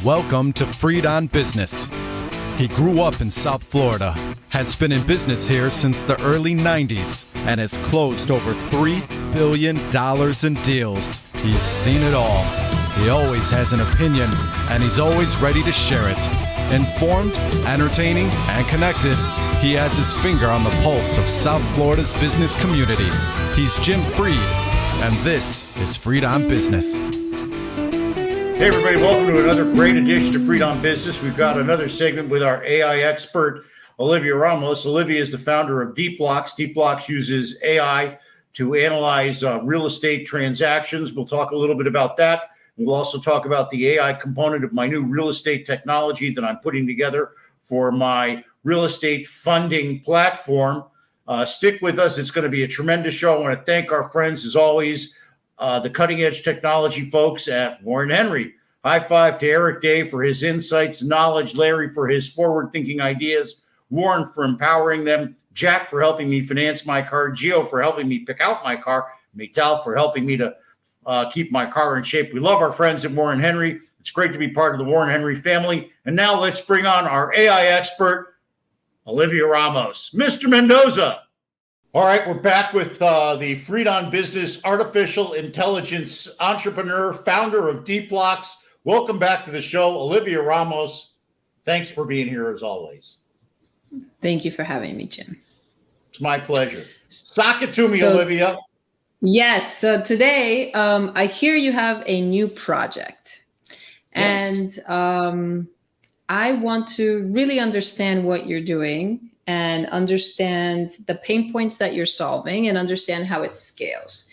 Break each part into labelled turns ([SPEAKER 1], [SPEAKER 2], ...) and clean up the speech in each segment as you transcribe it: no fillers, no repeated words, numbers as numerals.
[SPEAKER 1] Welcome to Freed on Business. He grew up in South Florida, has been in business here since the early 90s, and has closed over $3 billion in deals. He's seen it all. He always has an opinion, and he's always ready to share it. Informed, entertaining, and connected, he has his finger on the pulse of South Florida's business community. He's Jim Freed, and this is Freed on Business.
[SPEAKER 2] Hey everybody, welcome to another great edition of Freed on Business. We've got another segment with our AI expert, Olivia Ramos. Olivia is the founder of Deepblocks. Deepblocks uses AI to analyze real estate transactions. We'll talk a little bit about that. We'll also talk about the AI component of my new real estate technology that I'm putting together for my real estate funding platform. Stick with us. It's going to be a tremendous show. I want to thank our friends, as always, the cutting edge technology folks at Warren Henry. High five to Eric Day for his insights, knowledge, Larry for his forward thinking ideas, Warren for empowering them, Jack for helping me finance my car, Gio for helping me pick out my car, Mital for helping me to keep my car in shape. We love our friends at Warren Henry. It's great to be part of the Warren Henry family. And now let's bring on our AI expert, Olivia Ramos. Mr. Mendoza. All right, we're back with the Freed on Business artificial intelligence entrepreneur, founder of Deepblocks. Welcome back to the show, Olivia Ramos. Thanks for being here as always.
[SPEAKER 3] Thank you for having me, Jim.
[SPEAKER 2] It's my pleasure. Sock it to me, Olivia.
[SPEAKER 3] Yes. So today, I hear you have a new project. Yes. And I want to really understand what you're doing and understand the pain points that you're solving and understand how it scales.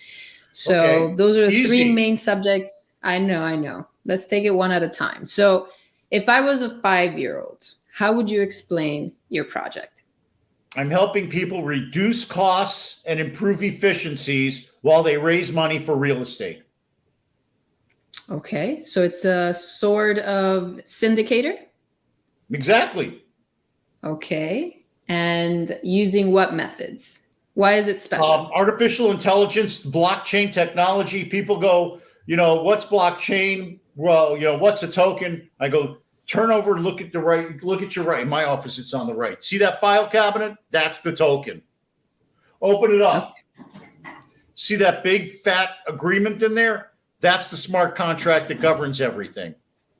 [SPEAKER 3] So those are the three main subjects. I know. Let's take it one at a time. So if I was a 5-year-old, how would you explain your project?
[SPEAKER 2] I'm helping people reduce costs and improve efficiencies while they raise money for real estate.
[SPEAKER 3] Okay. So it's a sort of syndicator?
[SPEAKER 2] Exactly.
[SPEAKER 3] Okay. And using what methods? Why is it special?
[SPEAKER 2] Artificial intelligence, blockchain technology. People go, what's blockchain? Well, what's a token? I go, turn over and look at your right. In my office, it's on the right. See that file cabinet? That's the token. Open it up. Okay. See that big fat agreement in there? That's the smart contract that governs everything.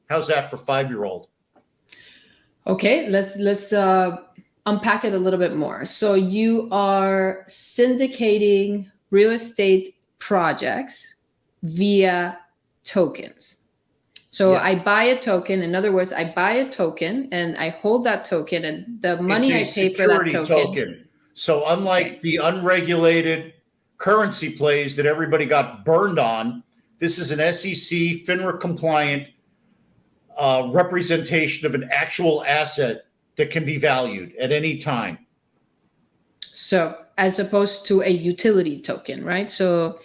[SPEAKER 2] How's that for 5-year-old?
[SPEAKER 3] Okay, let's unpack it a little bit more. So you are syndicating real estate projects via tokens. So yes. I buy a token. In other words, I buy a token and I hold that token, and the money I pay for that token.
[SPEAKER 2] So unlike the unregulated currency plays that everybody got burned on, this is an SEC FINRA compliant representation of an actual asset that can be valued at any time.
[SPEAKER 3] So as opposed to a utility token, right? So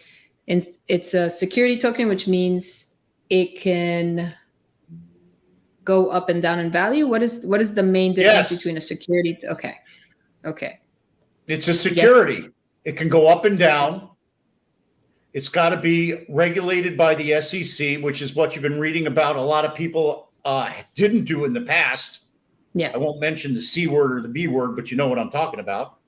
[SPEAKER 3] it's a security token, which means it can go up and down in value. What is the main difference between a security? Okay.
[SPEAKER 2] It's a security.
[SPEAKER 3] Yes.
[SPEAKER 2] It can go up and down. It's got to be regulated by the SEC, which is what you've been reading about. A lot of people didn't do in the past.
[SPEAKER 3] Yeah.
[SPEAKER 2] I won't mention the C word or the B word, but you know what I'm talking about.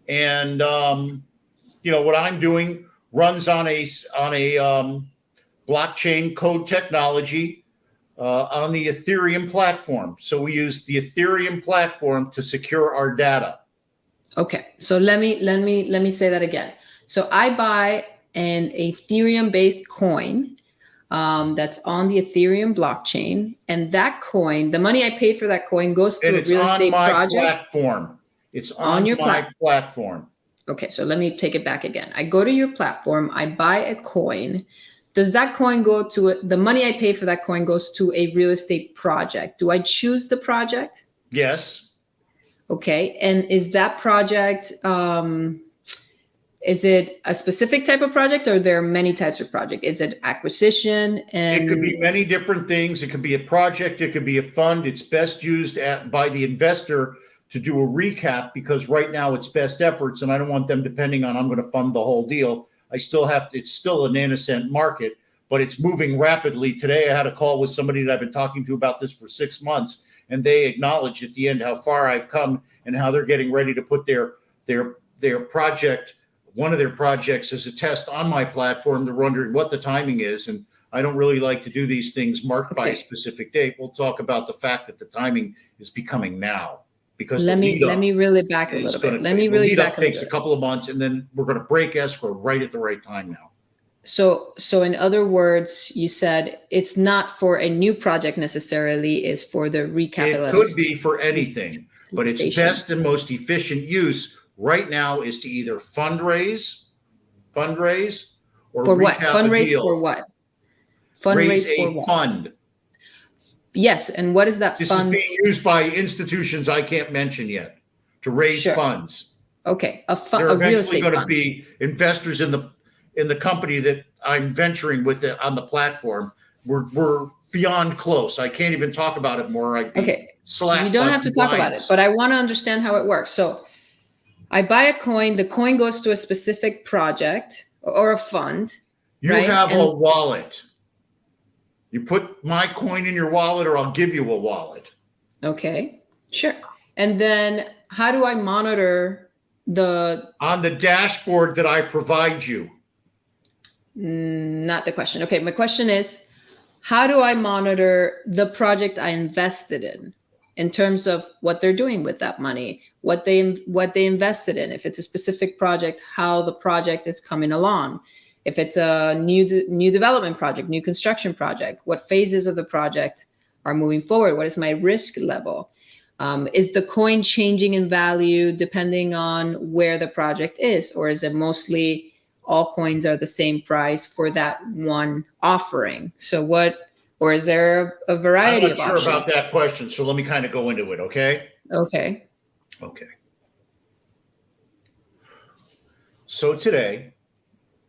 [SPEAKER 2] And, what I'm doing runs on a blockchain code technology on the Ethereum platform. So we use the Ethereum platform to secure our data.
[SPEAKER 3] Okay. So let me say that again. So I buy an Ethereum based coin that's on the Ethereum blockchain, and that coin, the money I paid for that coin goes to a real estate project.
[SPEAKER 2] Platform. It's on your platform.
[SPEAKER 3] Okay, so let me take it back again. I go to your platform, I buy a coin. Does that coin go to the money I pay for that coin goes to a real estate project? Do I choose the project?
[SPEAKER 2] Yes.
[SPEAKER 3] Okay, and is that project is it a specific type of project, or are there many types of project? Is it acquisition? And
[SPEAKER 2] it could be many different things. It could be a project. It could be a fund. It's best used by the investor to do a recap, because right now it's best efforts, and I don't want them depending on I'm going to fund the whole deal. It's still a nanoscent market, but it's moving rapidly. Today, I had a call with somebody that I've been talking to about this for 6 months, and they acknowledged at the end how far I've come and how they're getting ready to put their project, one of their projects, as a test on my platform. They're wondering what the timing is, and I don't really like to do these things marked by a specific date. We'll talk about the fact that the timing is becoming now, because
[SPEAKER 3] let me reel it back a little bit. Let me reel it back a little bit.
[SPEAKER 2] Takes a couple of months, and then we're going to break escrow right at the right time now.
[SPEAKER 3] So in other words, you said it's not for a new project necessarily, it's for the recapitalization.
[SPEAKER 2] It could be for anything, but its best and most efficient use right now is to either fundraise, or
[SPEAKER 3] for what? Fundraise for what?
[SPEAKER 2] Fundraise for what? Fund.
[SPEAKER 3] Yes, and what is that
[SPEAKER 2] this
[SPEAKER 3] fund?
[SPEAKER 2] This is being used by institutions I can't mention yet to raise funds.
[SPEAKER 3] Okay,
[SPEAKER 2] They're
[SPEAKER 3] a real estate
[SPEAKER 2] going
[SPEAKER 3] fund.
[SPEAKER 2] to be investors in the company that I'm venturing with on the platform. We're beyond close. I can't even talk about it more.
[SPEAKER 3] Okay, you don't have to talk about it, but I want to understand how it works. So I buy a coin. The coin goes to a specific project or a fund.
[SPEAKER 2] You have a wallet. You put my coin in your wallet, or I'll give you a wallet.
[SPEAKER 3] Okay, sure. And then how do I monitor on
[SPEAKER 2] the dashboard that I provide you?
[SPEAKER 3] Not the question. Okay, my question is, how do I monitor the project I invested in terms of what they're doing with that money, what they invested in? If it's a specific project, how the project is coming along. If it's a new development project, new construction project, what phases of the project are moving forward? What is my risk level? Is the coin changing in value depending on where the project is? Or is it mostly all coins are the same price for that one offering? Or is there a variety of options?
[SPEAKER 2] I'm not sure about that question, so let me kind of go into it, okay?
[SPEAKER 3] Okay.
[SPEAKER 2] So today,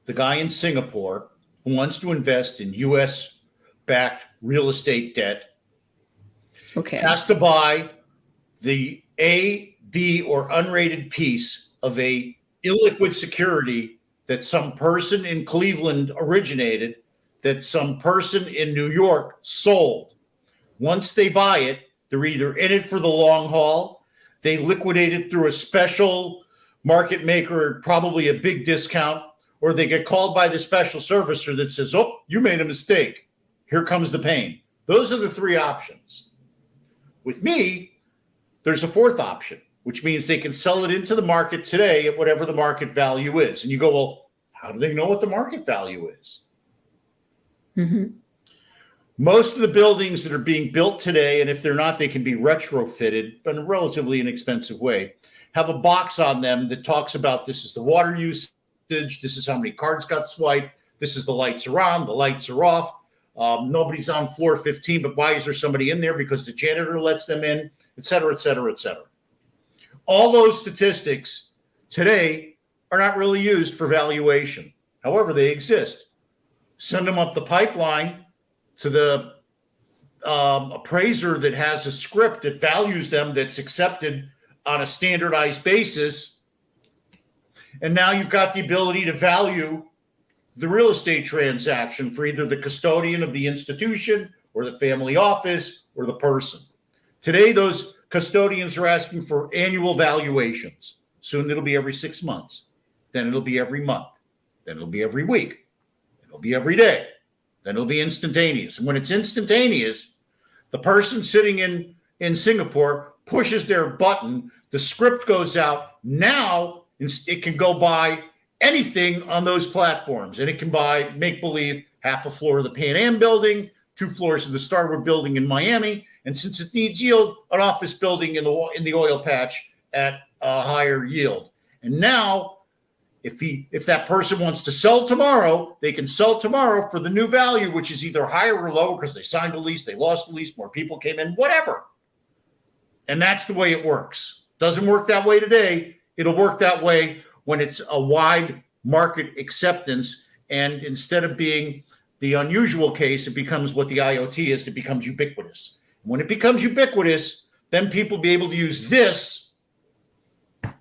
[SPEAKER 2] the guy in Singapore who wants to invest in U.S.-backed real estate debt has to buy the A, B, or unrated piece of a illiquid security that some person in Cleveland originated, that some person in New York sold. Once they buy it, they're either in it for the long haul, they liquidate it through a special market maker, probably a big discount, or they get called by the special servicer that says, oh, you made a mistake. Here comes the pain. Those are the three options. With me, there's a fourth option, which means they can sell it into the market today at whatever the market value is. And you go, well, how do they know what the market value is?
[SPEAKER 3] Mm-hmm.
[SPEAKER 2] Most of the buildings that are being built today, and if they're not, they can be retrofitted, but in a relatively inexpensive way, have a box on them that talks about this is the water usage, this is how many cards got swiped, this is the lights are on, the lights are off. Nobody's on floor 15, but why is there somebody in there? Because the janitor lets them in, et cetera, et cetera, et cetera. All those statistics today are not really used for valuation. However, they exist. Send them up the pipeline to the appraiser that has a script that values them, that's accepted on a standardized basis. And now you've got the ability to value the real estate transaction for either the custodian of the institution or the family office or the person. Today, those custodians are asking for annual valuations. Soon it'll be every 6 months. Then it'll be every month. Then it'll be every week. It'll be every day. Then it'll be instantaneous. And when it's instantaneous, the person sitting in Singapore pushes their button, the script goes out. Now it can go buy anything on those platforms, and it can buy make-believe half a floor of the Pan Am building, 2 floors of the Starwood building in Miami, and since it needs yield, an office building in the oil patch at a higher yield. And now, if that person wants to sell tomorrow, they can sell tomorrow for the new value, which is either higher or lower because they signed a lease, they lost the lease, more people came in, whatever. And that's the way it works. Doesn't work that way today. It'll work that way when it's a wide market acceptance. And instead of being the unusual case, it becomes what the IoT is. It becomes ubiquitous. When it becomes ubiquitous, then people will be able to use this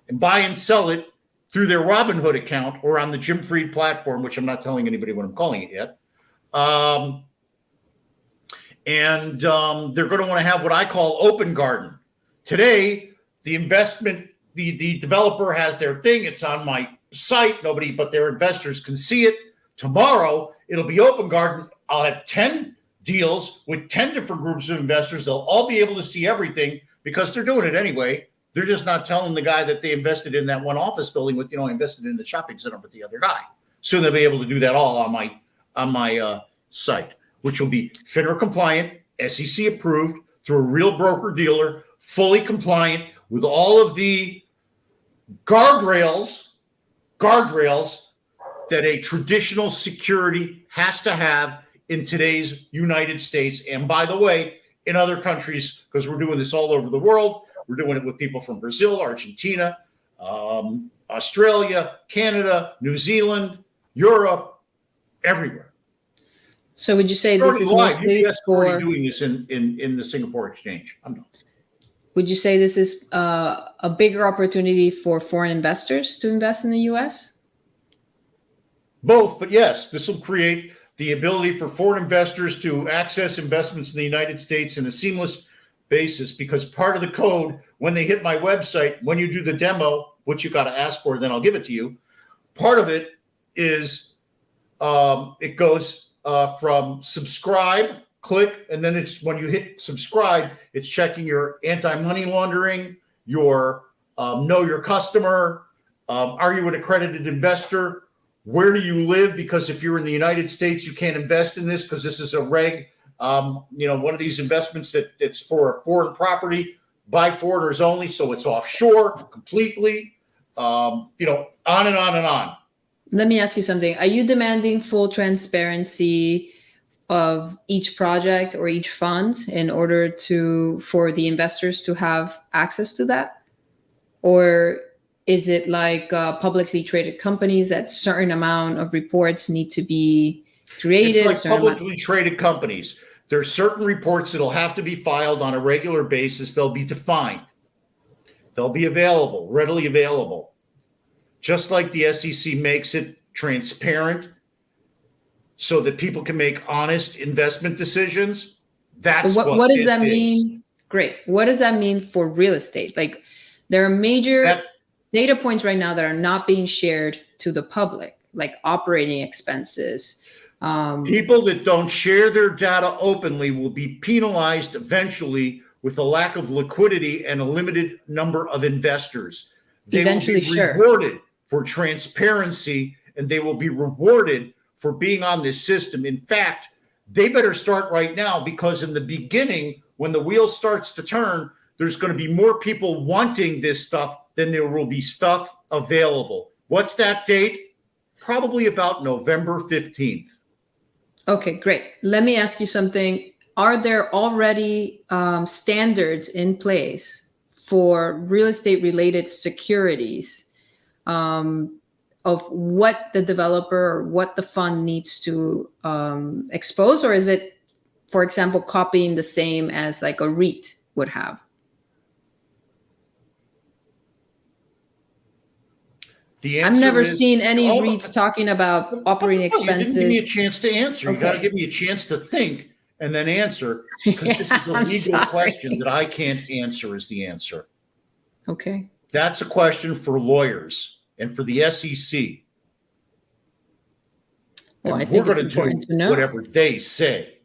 [SPEAKER 2] and buy and sell it through their Robinhood account or on the Jim Fried platform, which I'm not telling anybody what I'm calling it yet. And they're going to want to have what I call open garden. Today, the developer has their thing. It's on my site. Nobody but their investors can see it. Tomorrow, it'll be open garden. I'll have 10 deals with 10 different groups of investors. They'll all be able to see everything because they're doing it anyway. They're just not telling the guy that they invested in that one office building with, invested in the shopping center with the other guy. Soon they'll be able to do that all on my site, which will be FINRA compliant, SEC approved through a real broker dealer, fully compliant with all of the guardrails that a traditional security has to have in today's United States. And by the way, in other countries, because we're doing this all over the world. We're doing it with people from Brazil, Argentina, Australia, Canada, New Zealand, Europe, everywhere.
[SPEAKER 3] So would you say this is mostly for
[SPEAKER 2] doing this in the Singapore Exchange? I'm not.
[SPEAKER 3] Would you say this is a bigger opportunity for foreign investors to invest in the U.S.?
[SPEAKER 2] Both, but yes, this will create the ability for foreign investors to access investments in the United States in a seamless basis, because part of the code, when they hit my website, when you do the demo, which you got to ask for, then I'll give it to you. Part of it is it goes from subscribe, click, and then it's when you hit subscribe, it's checking your anti-money laundering, your know your customer, are you an accredited investor? Where do you live? Because if you're in the United States, you can't invest in this because this is a reg. One of these investments that it's for a foreign property by foreigners only, so it's offshore completely. On and on and on.
[SPEAKER 3] Let me ask you something. Are you demanding full transparency of each project or each fund in order for the investors to have access to that? Or is it like publicly traded companies that certain amount of reports need to be created?
[SPEAKER 2] It's like publicly traded companies. There's certain reports that'll have to be filed on a regular basis. They'll be defined. They'll be available, readily available. Just like the SEC makes it transparent so that people can make honest investment decisions. That's
[SPEAKER 3] what does that mean? Great. What does that mean for real estate? Like, there are major data points right now that are not being shared to the public, like operating expenses.
[SPEAKER 2] People that don't share their data openly will be penalized eventually with a lack of liquidity and a limited number of investors. They will be rewarded for transparency, and they will be rewarded for being on this system. In fact, they better start right now, because in the beginning, when the wheel starts to turn, there's going to be more people wanting this stuff than there will be stuff available. What's that date? Probably about November 15th.
[SPEAKER 3] Okay, great. Let me ask you something. Are there already standards in place for real estate related securities of what the developer or what the fund needs to expose? Or is it, for example, copying the same as like a REIT would have? I've never seen any REITs talking about operating expenses.
[SPEAKER 2] You didn't give me a chance to answer. Okay. You got to give me a chance to think and then answer, because this is a legal question that I can't answer is the answer.
[SPEAKER 3] Okay.
[SPEAKER 2] That's a question for lawyers and for the SEC.
[SPEAKER 3] Well, I think it's important to know
[SPEAKER 2] whatever they say.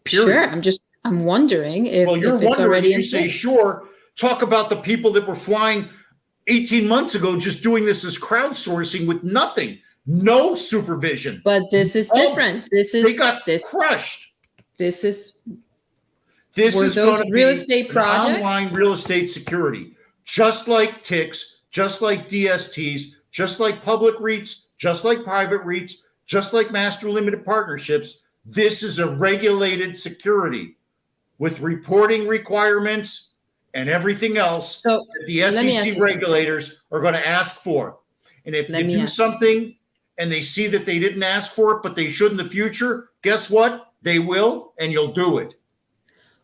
[SPEAKER 2] Period.
[SPEAKER 3] Sure. I'm wondering if,
[SPEAKER 2] well, you're
[SPEAKER 3] if it's already in
[SPEAKER 2] place. You say, sure. Talk about the people that were flying 18 months ago, just doing this as crowdsourcing with nothing, no supervision.
[SPEAKER 3] But this is different.
[SPEAKER 2] They got crushed.
[SPEAKER 3] This is
[SPEAKER 2] going to
[SPEAKER 3] real estate projects,
[SPEAKER 2] online real estate security, just like TICs, just like DSTs, just like public REITs, just like private REITs, just like master limited partnerships. This is a regulated security with reporting requirements and everything else that the SEC regulators are going to ask for. And if you do something and they see that they didn't ask for it, but they should in the future, guess what? They will, and you'll do it.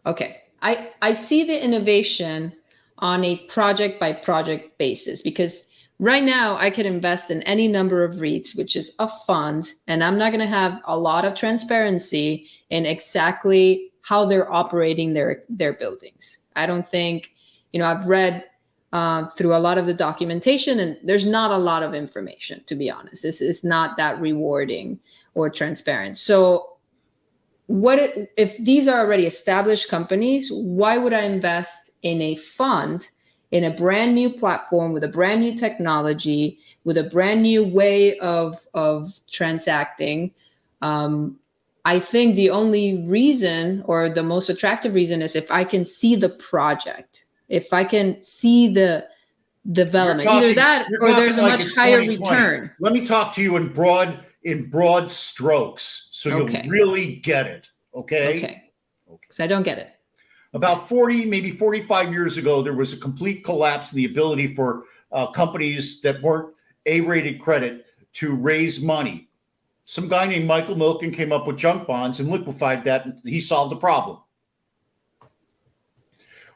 [SPEAKER 3] Okay. I see the innovation on a project by project basis, because right now I could invest in any number of REITs, which is a fund, and I'm not going to have a lot of transparency in exactly how they're operating their buildings. I don't think, I've read through a lot of the documentation, and there's not a lot of information, to be honest. It's not that rewarding or transparent. So if these are already established companies, why would I invest in a fund in a brand new platform with a brand new technology, with a brand new way of transacting? I think the only reason, or the most attractive reason, is if I can see the project, if I can see the development, either that or there's a much higher return.
[SPEAKER 2] Let me talk to you in broad strokes, so you'll really get it. Okay.
[SPEAKER 3] Because I don't get it.
[SPEAKER 2] About 40, maybe 45 years ago, there was a complete collapse in the ability for companies that weren't A-rated credit to raise money. Some guy named Michael Milken came up with junk bonds and liquefied that, and he solved the problem.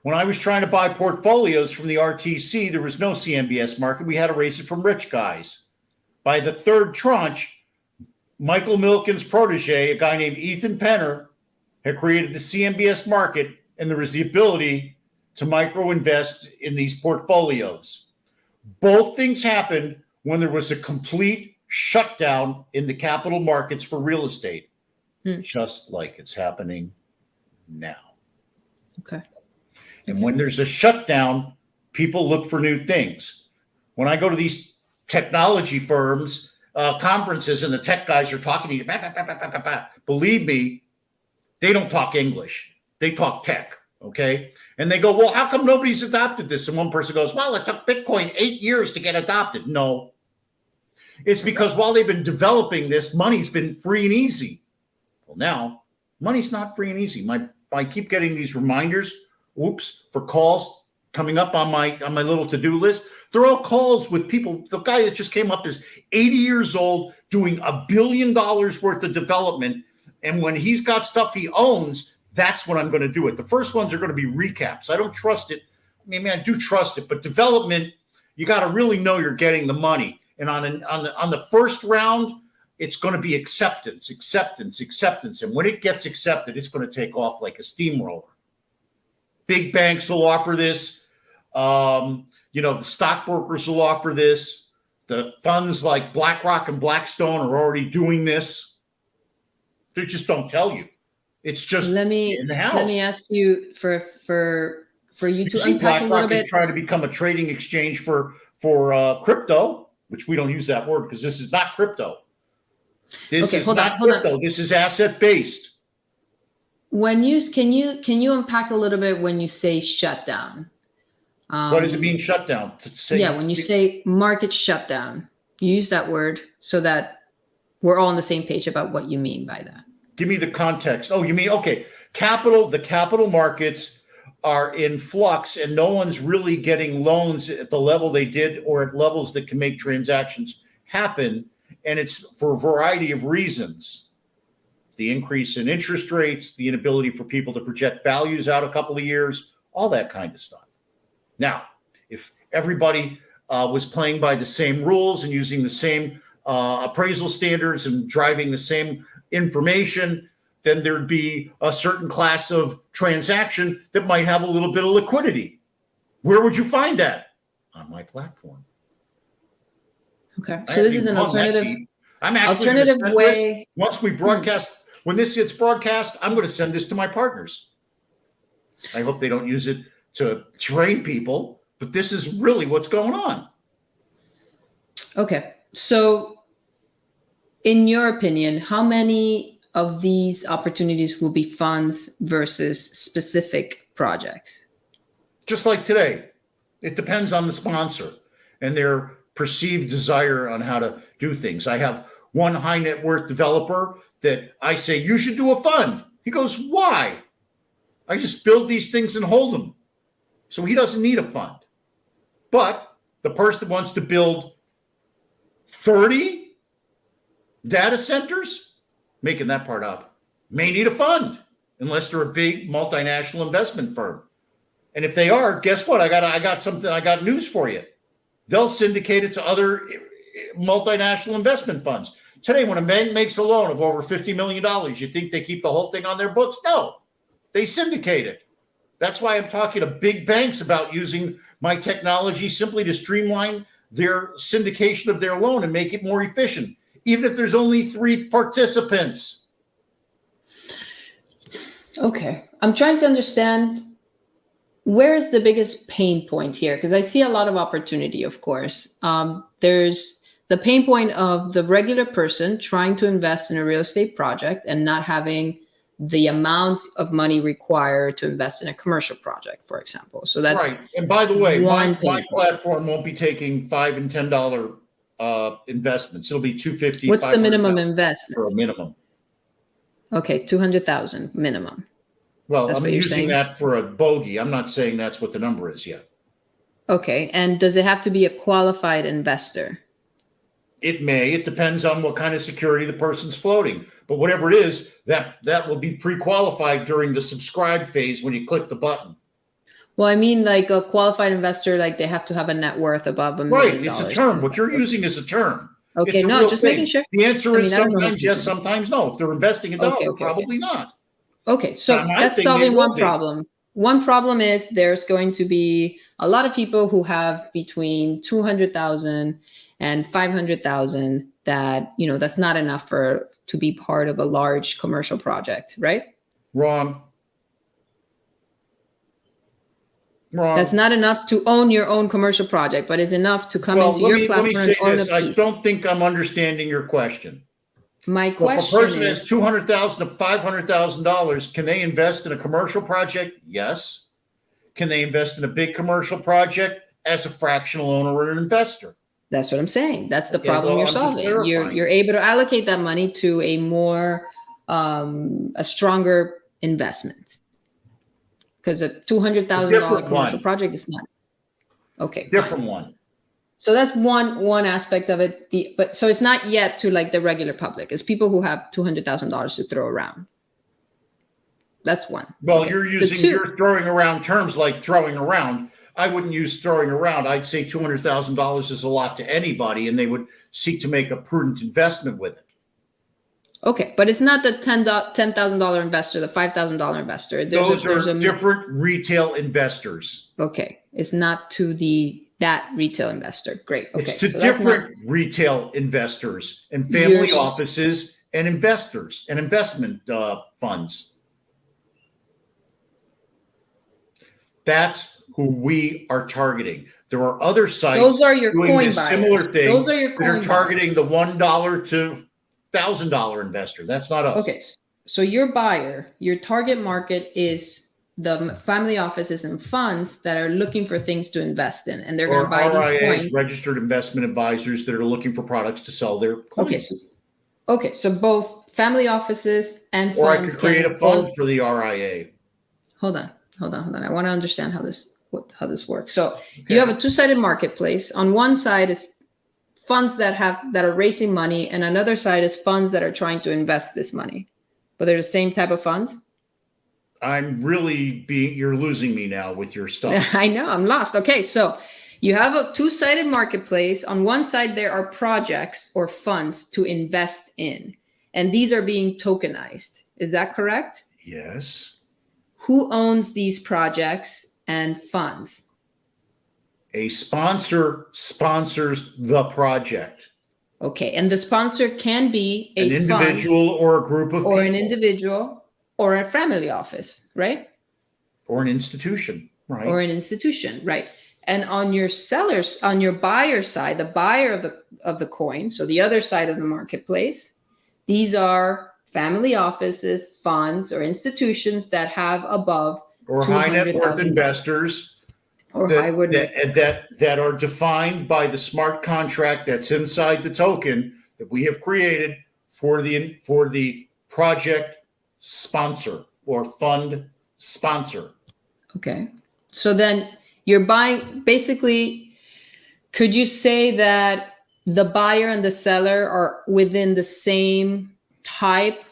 [SPEAKER 2] When I was trying to buy portfolios from the RTC, there was no CMBS market. We had to raise it from rich guys. By the third tranche, Michael Milken's protege, a guy named Ethan Penner, had created the CMBS market, and there was the ability to micro-invest in these portfolios. Both things happened when there was a complete shutdown in the capital markets for real estate, just like it's happening now.
[SPEAKER 3] Okay.
[SPEAKER 2] And when there's a shutdown, people look for new things. When I go to these technology firms, conferences, and the tech guys are talking to you, believe me, they don't talk English. They talk tech, okay? And they go, well, how come nobody's adopted this? And one person goes, well, it took Bitcoin 8 years to get adopted. No. It's because while they've been developing this, money's been free and easy. Well, now, money's not free and easy. I keep getting these reminders, for calls coming up on my little to-do list. They're all calls with people. The guy that just came up is 80 years old, doing $1 billion worth of development. And when he's got stuff he owns, that's when I'm going to do it. The first ones are going to be recaps. I don't trust it. I mean, I do trust it, but development, you got to really know you're getting the money. And on the first round, it's going to be acceptance. And when it gets accepted, it's going to take off like a steamroller. Big banks will offer this. The stockbrokers will offer this. The funds like BlackRock and Blackstone are already doing this. They just don't tell you. It's just in the house.
[SPEAKER 3] Let me ask you for you to unpack a little bit.
[SPEAKER 2] Is trying to become a trading exchange for crypto, which we don't use that word because this is not crypto. This is not crypto. This is asset based.
[SPEAKER 3] Can you unpack a little bit when you say shutdown?
[SPEAKER 2] What does it mean, shutdown?
[SPEAKER 3] When you say market shutdown, you use that word so that we're all on the same page about what you mean by that.
[SPEAKER 2] Give me the context. Oh, you mean, okay. The capital markets are in flux and no one's really getting loans at the level they did or at levels that can make transactions happen. And it's for a variety of reasons. The increase in interest rates, the inability for people to project values out a couple of years, all that kind of stuff. Now, if everybody was playing by the same rules and using the same appraisal standards and driving the same information, then there'd be a certain class of transaction that might have a little bit of liquidity. Where would you find that? On my platform.
[SPEAKER 3] Okay, so this is an alternative way.
[SPEAKER 2] Once we broadcast, when this gets broadcast, I'm going to send this to my partners. I hope they don't use it to train people, but this is really what's going on.
[SPEAKER 3] Okay, so in your opinion, how many of these opportunities will be funds versus specific projects?
[SPEAKER 2] Just like today, it depends on the sponsor and their perceived desire on how to do things. I have one high net worth developer that I say, you should do a fund. He goes, why? I just build these things and hold them. So he doesn't need a fund. But the person that wants to build 30 data centers, making that part up, may need a fund unless they're a big multinational investment firm. And if they are, guess what? I got news for you. they'll syndicate it to other multinational investment funds. Today, when a bank makes a loan of over $50 million, you think they keep the whole thing on their books? No, they syndicate it. That's why I'm talking to big banks about using my technology simply to streamline their syndication of their loan and make it more efficient, even if there's only 3 participants.
[SPEAKER 3] Okay. I'm trying to understand, where is the biggest pain point here? Because I see a lot of opportunity, of course. There's the pain point of the regular person trying to invest in a real estate project and not having the amount of money required to invest in a commercial project, for example. So that's
[SPEAKER 2] right. And by the way, my
[SPEAKER 3] point.
[SPEAKER 2] platform won't be taking $5 and $10 investments. It'll be $250.
[SPEAKER 3] What's the minimum investment?
[SPEAKER 2] For a minimum.
[SPEAKER 3] Okay, 200,000 minimum.
[SPEAKER 2] Well,
[SPEAKER 3] That's
[SPEAKER 2] I'm
[SPEAKER 3] what you're
[SPEAKER 2] using
[SPEAKER 3] saying?
[SPEAKER 2] that for a bogey. I'm not saying that's what the number is yet.
[SPEAKER 3] Okay, and does it have to be a qualified investor?
[SPEAKER 2] It may. It depends on what kind of security the person's floating. But whatever it is, that will be pre-qualified during the subscribe phase when you click the button.
[SPEAKER 3] Well, I mean, like a qualified investor, like they have to have a net worth above $1 million.
[SPEAKER 2] Right. It's a term. What you're using is a term.
[SPEAKER 3] Okay,
[SPEAKER 2] It's a
[SPEAKER 3] no,
[SPEAKER 2] real
[SPEAKER 3] just
[SPEAKER 2] thing.
[SPEAKER 3] making sure.
[SPEAKER 2] The answer is
[SPEAKER 3] I don't know
[SPEAKER 2] sometimes yes, sometimes no. If they're investing a dollar, probably not.
[SPEAKER 3] Okay, so that's solving one problem. One problem is there's going to be a lot of people who have between 200,000 and 500,000 that, that's not enough to be part of a large commercial project, right?
[SPEAKER 2] Wrong.
[SPEAKER 3] That's not enough to own your own commercial project, but is enough to come into your platform and own a piece.
[SPEAKER 2] I don't think I'm understanding your question.
[SPEAKER 3] My question
[SPEAKER 2] if a person has $200,000 to $500,000, can they invest in a commercial project? Yes. Can they invest in a big commercial project as a fractional owner or an investor?
[SPEAKER 3] That's what I'm saying. That's the problem you're solving. You're able to allocate that money to a more a stronger investment. Because a $200,000 commercial project is not. Okay.
[SPEAKER 2] Different one.
[SPEAKER 3] So that's one aspect of it. So it's not yet to like the regular public. It's people who have $200,000 to throw around. That's one.
[SPEAKER 2] Well, okay. You're throwing around terms like throwing around. I wouldn't use throwing around. I'd say $200,000 is a lot to anybody, and they would seek to make a prudent investment with it.
[SPEAKER 3] Okay, but it's not the $10,000 investor, the $5,000 investor.
[SPEAKER 2] Those are different retail investors.
[SPEAKER 3] Okay, it's not to that retail investor. Great. Okay,
[SPEAKER 2] it's to different retail investors and family offices and investors and investment funds. That's who we are targeting. There are other sites
[SPEAKER 3] Those are your
[SPEAKER 2] doing
[SPEAKER 3] coin
[SPEAKER 2] this
[SPEAKER 3] buyers.
[SPEAKER 2] similar thing.
[SPEAKER 3] Those are your coin
[SPEAKER 2] that are targeting the $1 to $1,000 investor. That's not us.
[SPEAKER 3] Okay, so your buyer, your target market is the family offices and funds that are looking for things to invest in, and they're going to buy these coins.
[SPEAKER 2] Registered investment advisors that are looking for products to sell their coins.
[SPEAKER 3] Okay, so both family offices and funds.
[SPEAKER 2] Or I could create a fund for the RIA.
[SPEAKER 3] Hold on. I want to understand how this works. So you have a two-sided marketplace. On one side is funds that are raising money, and another side is funds that are trying to invest this money. But they're the same type of funds?
[SPEAKER 2] You're losing me now with your stuff.
[SPEAKER 3] I know, I'm lost. Okay, so you have a two-sided marketplace. On one side, there are projects or funds to invest in, and these are being tokenized. Is that correct?
[SPEAKER 2] Yes.
[SPEAKER 3] Who owns these projects and funds?
[SPEAKER 2] A sponsor sponsors the project.
[SPEAKER 3] Okay, and the sponsor can be
[SPEAKER 2] an individual or a group of people.
[SPEAKER 3] Or an individual or a family office, right?
[SPEAKER 2] Or an institution, right?
[SPEAKER 3] Or an institution, right? And on your buyer side, the buyer of the coin, so the other side of the marketplace, these are family offices, funds, or institutions that have above
[SPEAKER 2] or high net worth investors that are defined by the smart contract that's inside the token that we have created for the project sponsor or fund sponsor.
[SPEAKER 3] Okay. So then you're buying, basically, could you say that the buyer and the seller are within the same type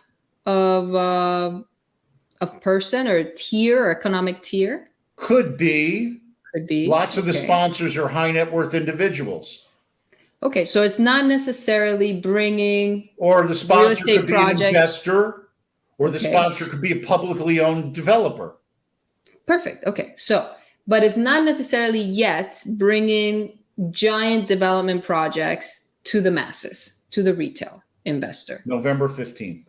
[SPEAKER 3] of person or tier or economic tier?
[SPEAKER 2] Could be.
[SPEAKER 3] could be.
[SPEAKER 2] Lots of the
[SPEAKER 3] Okay.
[SPEAKER 2] sponsors are high net worth individuals.
[SPEAKER 3] Okay, so it's not necessarily bringing
[SPEAKER 2] Or the sponsor
[SPEAKER 3] estate
[SPEAKER 2] could be an
[SPEAKER 3] projects.
[SPEAKER 2] investor, or the
[SPEAKER 3] Okay.
[SPEAKER 2] sponsor could be a publicly owned developer.
[SPEAKER 3] Perfect. Okay, so, but it's not necessarily yet bringing giant development projects to the masses, to the retail investor.
[SPEAKER 2] November 15th.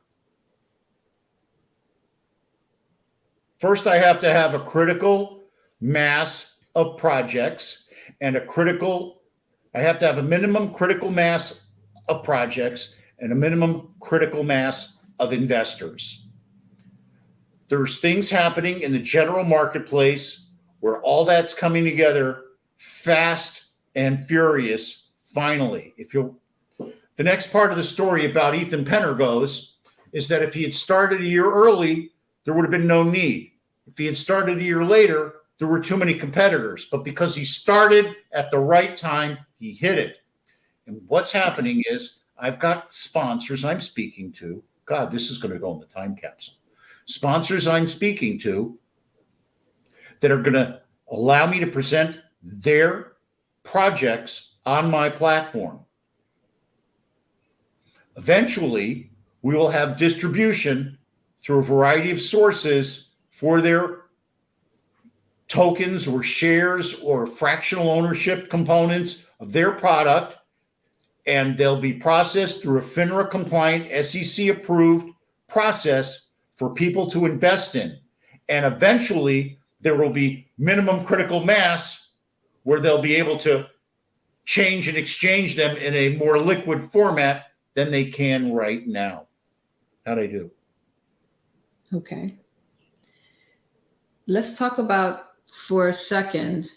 [SPEAKER 2] First, I have to have a critical mass of projects and I have to have a minimum critical mass of projects and a minimum critical mass of investors. There's things happening in the general marketplace where all that's coming together fast and furious. Finally, the next part of the story about Ethan Penner goes is that if he had started a year early, there would have been no need. If he had started a year later, there were too many competitors. But because he started at the right time, he hit it. And what's happening is I've got sponsors I'm speaking to. God, this is going to go in the time capsule. Sponsors I'm speaking to that are going to allow me to present their projects on my platform. Eventually, we will have distribution through a variety of sources for their tokens or shares or fractional ownership components of their product, and they'll be processed through a FINRA compliant, SEC approved process for people to invest in. And eventually there will be minimum critical mass where they'll be able to change and exchange them in a more liquid format than they can right now. How'd I do?
[SPEAKER 3] Okay. Let's talk about for a second,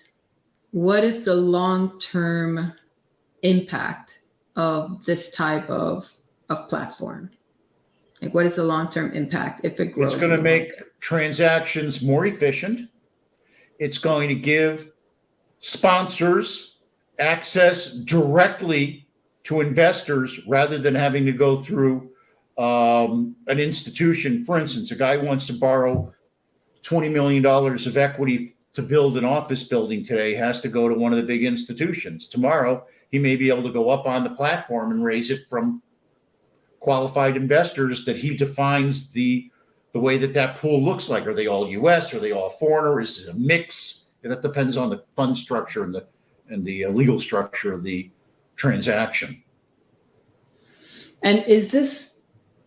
[SPEAKER 3] what is the long-term impact of this type of platform? Like, what is the long-term impact if it grows?
[SPEAKER 2] It's going to make transactions more efficient. It's going to give sponsors access directly to investors rather than having to go through an institution. For instance, a guy wants to borrow $20 million of equity to build an office building today, has to go to one of the big institutions. Tomorrow, he may be able to go up on the platform and raise it from qualified investors that he defines the way that pool looks like. Are they all U.S.? Are they all foreigner? Is it a mix? That depends on the fund structure and the legal structure of the transaction.
[SPEAKER 3] And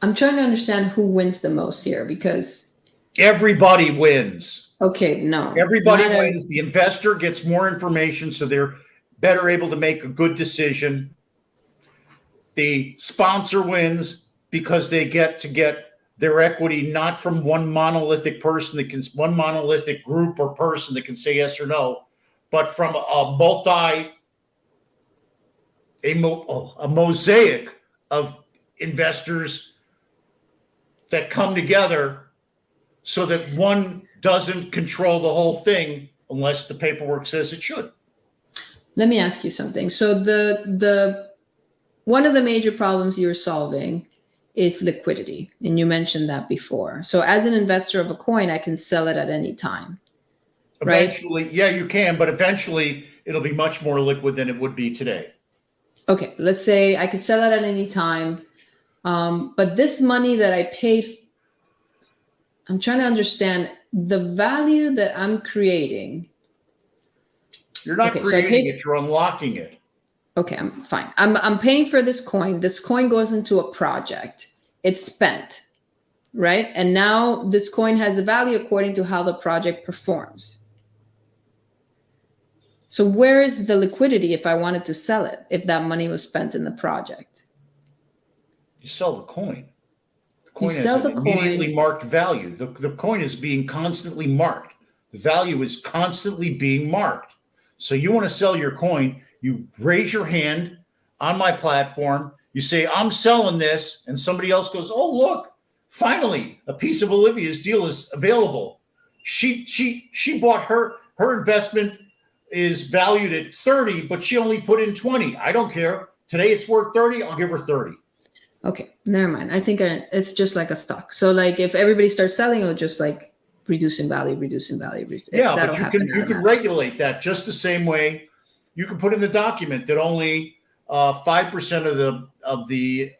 [SPEAKER 3] I'm trying to understand who wins the most here, because
[SPEAKER 2] everybody wins.
[SPEAKER 3] Okay, no.
[SPEAKER 2] Everybody wins. The investor gets more information, so they're better able to make a good decision. The sponsor wins because they get their equity not from one monolithic person one monolithic group or person that can say yes or no, but from a mosaic of investors that come together so that one doesn't control the whole thing unless the paperwork says it should.
[SPEAKER 3] Let me ask you something. So the one of the major problems you're solving is liquidity, and you mentioned that before. So as an investor of a coin, I can sell it at any time, right?
[SPEAKER 2] Eventually, yeah, you can, but eventually it'll be much more liquid than it would be today.
[SPEAKER 3] Okay, let's say I could sell it at any time, but this money that I paid, I'm trying to understand the value that I'm creating.
[SPEAKER 2] You're not creating it, you're unlocking it.
[SPEAKER 3] Okay, I'm fine. I'm paying for this coin. This coin goes into a project. It's spent, right? And now this coin has a value according to how the project performs. So where is the liquidity if I wanted to sell it, if that money was spent in the project?
[SPEAKER 2] You sell the coin. The coin
[SPEAKER 3] has an
[SPEAKER 2] immediately marked value. The coin is being constantly marked. The value is constantly being marked. So you want to sell your coin, you raise your hand on my platform, you say, I'm selling this, and somebody else goes, oh, look, finally, a piece of Olivia's deal is available. She bought her investment is valued at 30, but she only put in 20. I don't care. Today it's worth 30, I'll give her 30.
[SPEAKER 3] Okay, never mind. I think it's just like a stock. So like if everybody starts selling, it'll just like reducing value.
[SPEAKER 2] Yeah,
[SPEAKER 3] That'll
[SPEAKER 2] but you
[SPEAKER 3] happen
[SPEAKER 2] can regulate that just the same way. You can put in the document that only 5% of the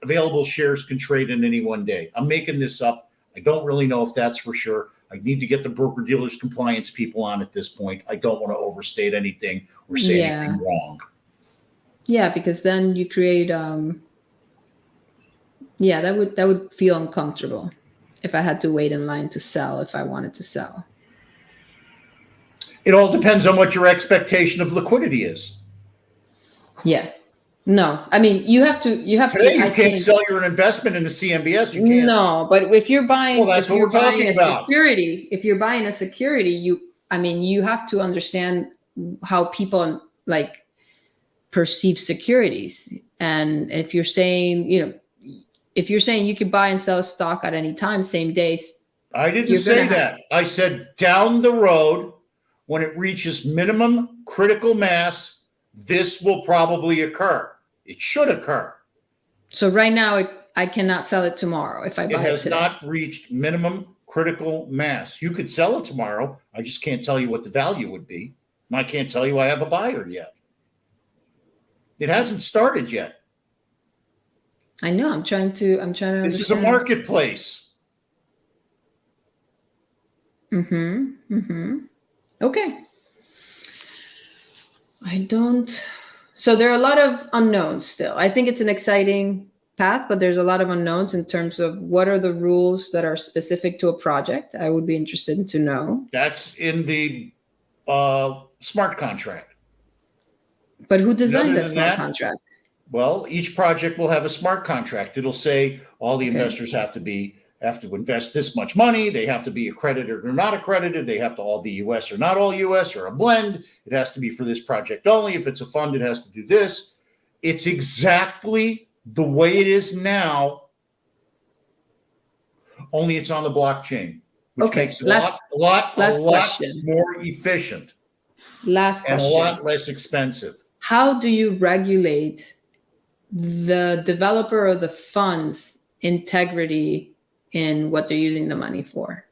[SPEAKER 2] available shares can trade in any one day. I'm making this up. I don't really know if that's for sure. I need to get the broker dealers compliance people on at this point. I don't want to overstate anything or say anything wrong.
[SPEAKER 3] Yeah, because then you create that would feel uncomfortable if I had to wait in line to sell if I wanted to sell.
[SPEAKER 2] It all depends on what your expectation of liquidity is.
[SPEAKER 3] Yeah. No, I mean you have to.
[SPEAKER 2] Today you can't sell your investment in the CMBS. You can't.
[SPEAKER 3] No, but if you're buying,
[SPEAKER 2] that's what we're talking about.
[SPEAKER 3] If you're buying a security, you have to understand how people like perceive securities. And if you're saying, you could buy and sell stock at any time, same day.
[SPEAKER 2] I didn't say that. I said down the road, when it reaches minimum critical mass, this will probably occur. It should occur.
[SPEAKER 3] So right now, I cannot sell it tomorrow if I buy it today.
[SPEAKER 2] It has not reached minimum critical mass. You could sell it tomorrow. I just can't tell you what the value would be. And I can't tell you I have a buyer yet. It hasn't started yet.
[SPEAKER 3] I know. I'm trying to understand.
[SPEAKER 2] This is a marketplace.
[SPEAKER 3] Okay. So there are a lot of unknowns still. I think it's an exciting path, but there's a lot of unknowns in terms of what are the rules that are specific to a project. I would be interested to know.
[SPEAKER 2] That's in the smart contract.
[SPEAKER 3] But who designed that smart contract?
[SPEAKER 2] Well, each project will have a smart contract. It'll say all the investors have to invest this much money. They have to be accredited or not accredited. They have to all be U.S. or not all U.S. or a blend. It has to be for this project only. If it's a fund, it has to do this. It's exactly the way it is now, only it's on the blockchain, which makes it a lot more efficient.
[SPEAKER 3] Last question.
[SPEAKER 2] And a lot less expensive.
[SPEAKER 3] How do you regulate the developer or the fund's integrity in what they're using the money for?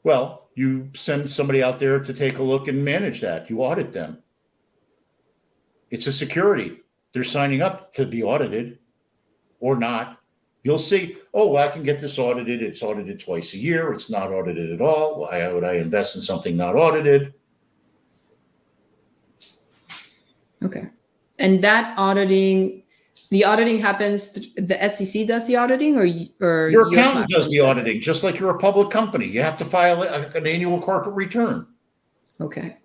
[SPEAKER 2] Well, you send somebody out there to take a look and manage that. You audit them. It's a security. They're signing up to be audited or not. You'll see, I can get this audited. It's audited twice a year. It's not audited at all. Why would I invest in something not audited?
[SPEAKER 3] Okay. And that auditing, the auditing happens, the SEC does the auditing or
[SPEAKER 2] your accountant does the auditing, just like you're a public company. You have to file an annual corporate return.
[SPEAKER 3] Okay.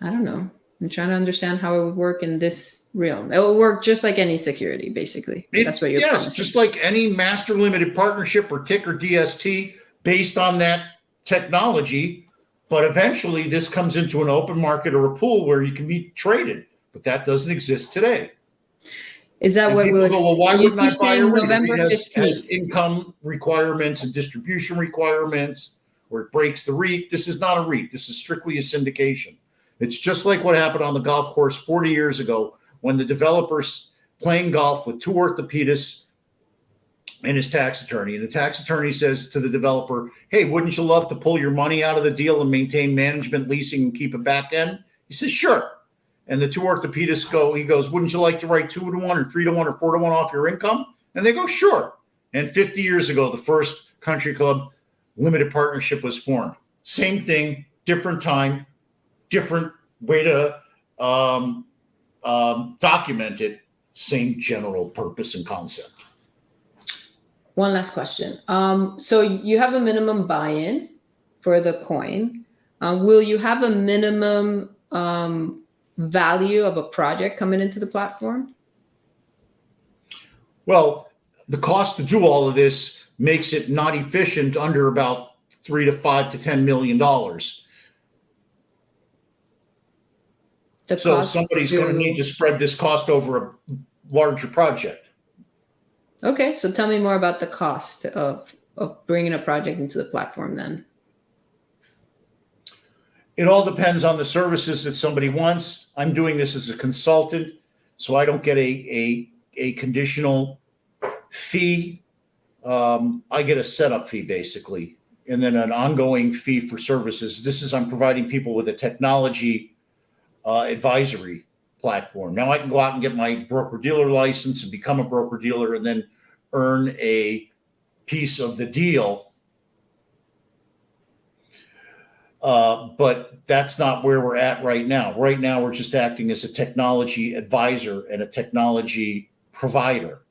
[SPEAKER 3] I don't know. I'm trying to understand how it would work in this realm. It will work just like any security, basically. That's what you're promising.
[SPEAKER 2] Just like any master limited partnership or TIC or DST based on that technology. But eventually this comes into an open market or a pool where you can be traded. But that doesn't exist today.
[SPEAKER 3] Is that what will
[SPEAKER 2] go, well, why wouldn't I buy a REIT?
[SPEAKER 3] November 15th?
[SPEAKER 2] Has income requirements and distribution requirements, or it breaks the REIT. This is not a REIT. This is strictly a syndication. It's just like what happened on the golf course 40 years ago when the developer's playing golf with two orthopedists and his tax attorney. And the tax attorney says to the developer, hey, wouldn't you love to pull your money out of the deal and maintain management, leasing, and keep it back end? He says, sure. And the two orthopedists he goes, wouldn't you like to write 2-1 or 3-1 or 4-1 off your income? And they go, sure. And 50 years ago, the first country club limited partnership was formed. Same thing, different time, different way to document it, same general purpose and concept.
[SPEAKER 3] One last question. So you have a minimum buy-in for the coin. Will you have a minimum value of a project coming into the platform?
[SPEAKER 2] Well, the cost to do all of this makes it not efficient under about $3 to $5 to $10 million. So somebody's going to need to spread this cost over a larger project.
[SPEAKER 3] Okay, so tell me more about the cost of bringing a project into the platform then.
[SPEAKER 2] It all depends on the services that somebody wants. I'm doing this as a consultant, so I don't get a conditional fee I get a setup fee basically, and then an ongoing fee for services. I'm providing people with a technology advisory platform. Now I can go out and get my broker-dealer license and become a broker-dealer and then earn a piece of the deal. But that's not where we're at right now. Right now, we're just acting as a technology advisor and a technology provider.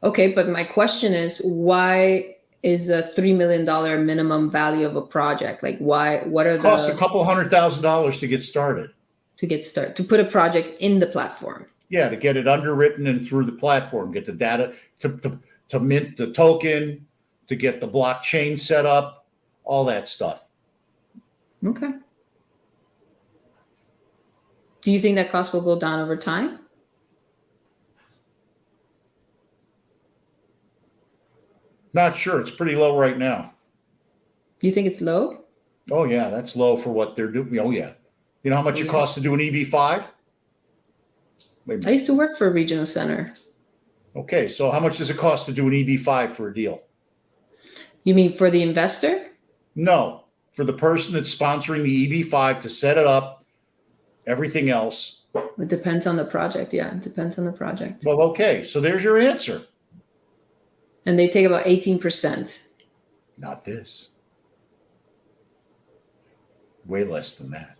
[SPEAKER 3] Okay, but my question is, why is a $3 million minimum value of a project? Like, why? What are
[SPEAKER 2] it costs a couple $100,000 to get started.
[SPEAKER 3] To put a project in the platform.
[SPEAKER 2] Yeah, to get it underwritten and through the platform, get the data, to mint the token, to get the blockchain set up, all that stuff.
[SPEAKER 3] Okay. Do you think that cost will go down over time?
[SPEAKER 2] Not sure. It's pretty low right now.
[SPEAKER 3] Do you think it's low?
[SPEAKER 2] Oh, yeah, that's low for what they're doing. Oh, yeah. You know how much it costs to do an EB5?
[SPEAKER 3] I used to work for a regional center.
[SPEAKER 2] Okay, so how much does it cost to do an EB5 for a deal?
[SPEAKER 3] You mean for the investor?
[SPEAKER 2] No, for the person that's sponsoring the EB5 to set it up, everything else.
[SPEAKER 3] It depends on the project. Yeah, it depends on the project.
[SPEAKER 2] Well, okay, so there's your answer.
[SPEAKER 3] And they take about 18%.
[SPEAKER 2] Not this. Way less than that.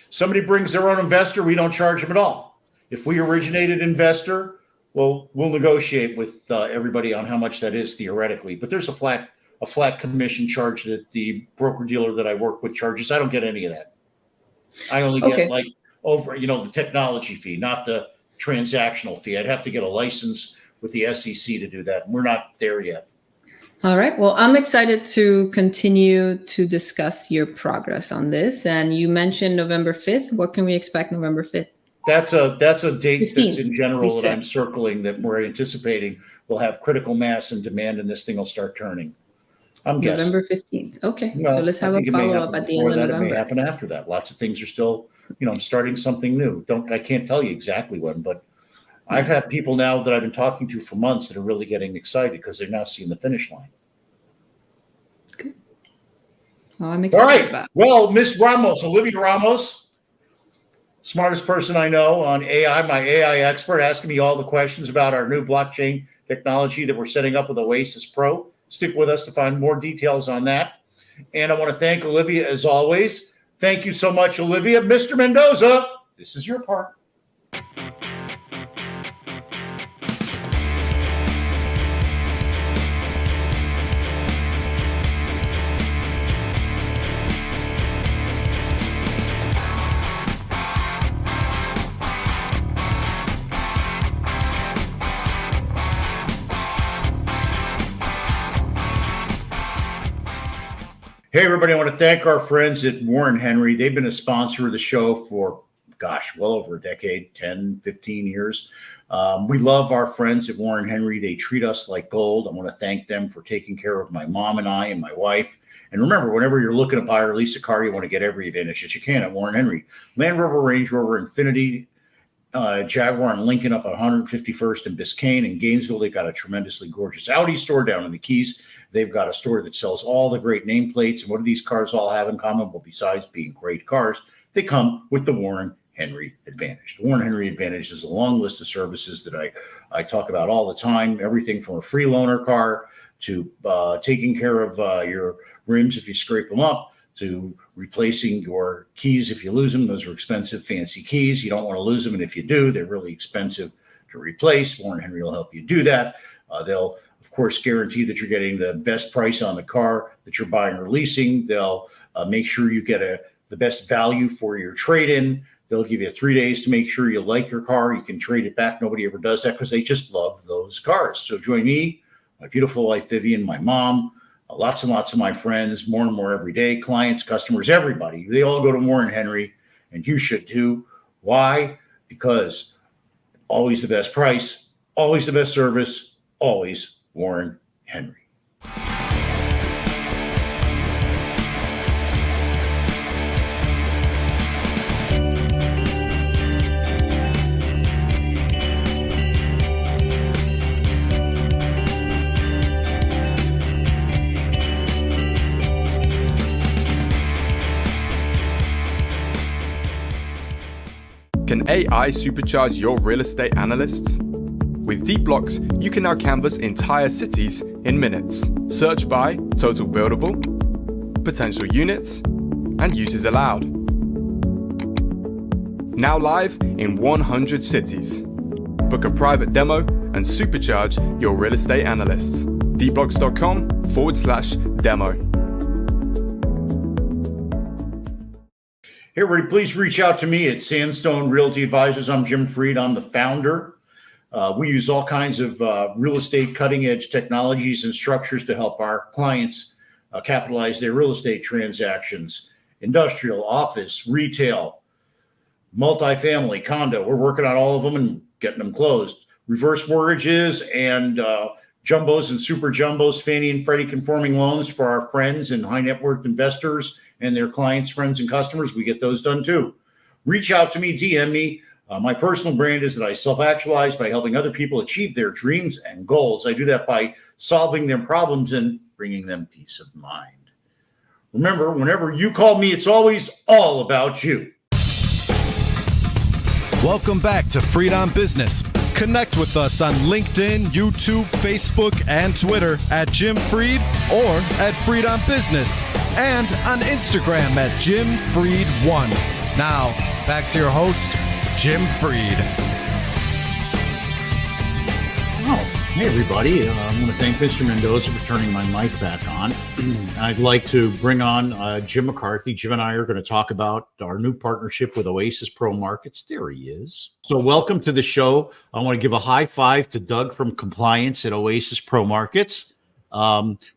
[SPEAKER 2] Somebody brings their own investor, we don't charge them at all. If we originated investor, well, we'll negotiate with everybody on how much that is theoretically. But there's a flat commission charge that the broker dealer that I work with charges. I don't get any of that. I only get like over, the technology fee, not the transactional fee. I'd have to get a license with the SEC to do that. We're not there yet.
[SPEAKER 3] All right. Well, I'm excited to continue to discuss your progress on this. And you mentioned November 5th. What can we expect November 5th?
[SPEAKER 2] That's a date
[SPEAKER 3] 15,
[SPEAKER 2] that's in general that I'm circling that we're anticipating will have critical mass and demand, and this thing will start turning. I'm guessing.
[SPEAKER 3] November 15th. Okay. So let's have a follow-up at the end of November.
[SPEAKER 2] It may happen after that. Lots of things are still, I'm starting something new. I can't tell you exactly when, but I've had people now that I've been talking to for months that are really getting excited because they're now seeing the finish line.
[SPEAKER 3] Okay. Well, I'm excited about it.
[SPEAKER 2] Well, Miss Ramos, Olivia Ramos, smartest person I know on AI, my AI expert, asking me all the questions about our new blockchain technology that we're setting up with Oasis Pro. Stick with us to find more details on that. And I want to thank Olivia as always. Thank you so much, Olivia. Mr. Mendoza, this is your part. Hey, everybody, I want to thank our friends at Warren Henry. They've been a sponsor of the show for, well over a decade, 10, 15 years. We love our friends at Warren Henry. They treat us like gold. I want to thank them for taking care of my mom and I and my wife. And remember, whenever you're looking to buy or lease a car, you want to get every advantage that you can at Warren Henry. Land Rover, Range Rover, Infiniti, Jaguar and Lincoln up on 151st and Biscayne. In Gainesville, they've got a tremendously gorgeous Audi store down in the Keys. They've got a store that sells all the great nameplates. And what do these cars all have in common? Well, besides being great cars, they come with the Warren Henry Advantage. The Warren Henry Advantage is a long list of services that I talk about all the time. Everything from a free loaner car to taking care of your rims if you scrape them up, to replacing your keys if you lose them. Those are expensive, fancy keys. You don't want to lose them. And if you do, they're really expensive to replace. Warren Henry will help you do that. They'll, of course, guarantee that you're getting the best price on the car that you're buying or leasing. They'll make sure you get the best value for your trade-in. They'll give you 3 days to make sure you like your car. You can trade it back. Nobody ever does that because they just love those cars. So join me, my beautiful wife, Vivian, my mom, lots and lots of my friends, more and more every day, clients, customers, everybody. They all go to Warren Henry, and you should too. Why? Because always the best price, always the best service, always Warren Henry.
[SPEAKER 4] Can AI supercharge your real estate analysts? With Deepblocks, you can now canvas entire cities in minutes. Search by total buildable, potential units, and uses allowed. Now live in 100 cities. Book a private demo and supercharge your real estate analysts. Deepblocks.com/demo.
[SPEAKER 2] Hey, everybody, please reach out to me at Sandstone Realty Advisors. I'm Jim Freed. I'm the founder. We use all kinds of real estate cutting-edge technologies and structures to help our clients capitalize their real estate transactions. Industrial, office, retail, multifamily, condo. We're working on all of them and getting them closed. Reverse mortgages and jumbos and super jumbos, Fannie and Freddie conforming loans for our friends and high net worth investors and their clients, friends, and customers. We get those done too. Reach out to me, DM me. My personal brand is that I self-actualize by helping other people achieve their dreams and goals. I do that by solving their problems and bringing them peace of mind. Remember, whenever you call me, it's always all about you.
[SPEAKER 1] Welcome back to Freed on Business. Connect with us on LinkedIn, YouTube, Facebook, and Twitter at Jim Freed or at Freed on Business, and on Instagram at Jim Freed1. Now, back to your host, Jim Freed.
[SPEAKER 2] Oh, hey, everybody. I'm going to thank Mr. Mendoza for turning my mic back on. I'd like to bring on Jim McCarthy. Jim and I are going to talk about our new partnership with Oasis Pro Markets. There he is. So welcome to the show. I want to give a high five to Doug from compliance at Oasis Pro Markets.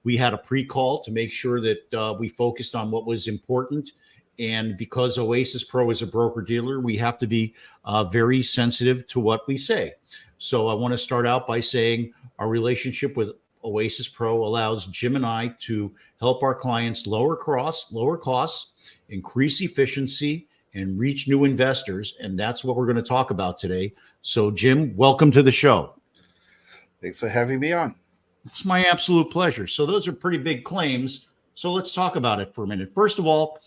[SPEAKER 2] We had a pre-call to make sure that we focused on what was important. And because Oasis Pro is a broker-dealer, we have to be very sensitive to what we say. So I want to start out by saying our relationship with Oasis Pro allows Jim and I to help our clients lower costs, increase efficiency, and reach new investors. And that's what we're going to talk about today. So, Jim, welcome to the show.
[SPEAKER 5] Thanks for having me on.
[SPEAKER 2] It's my absolute pleasure. So those are pretty big claims. So let's talk about it for a minute. First of all,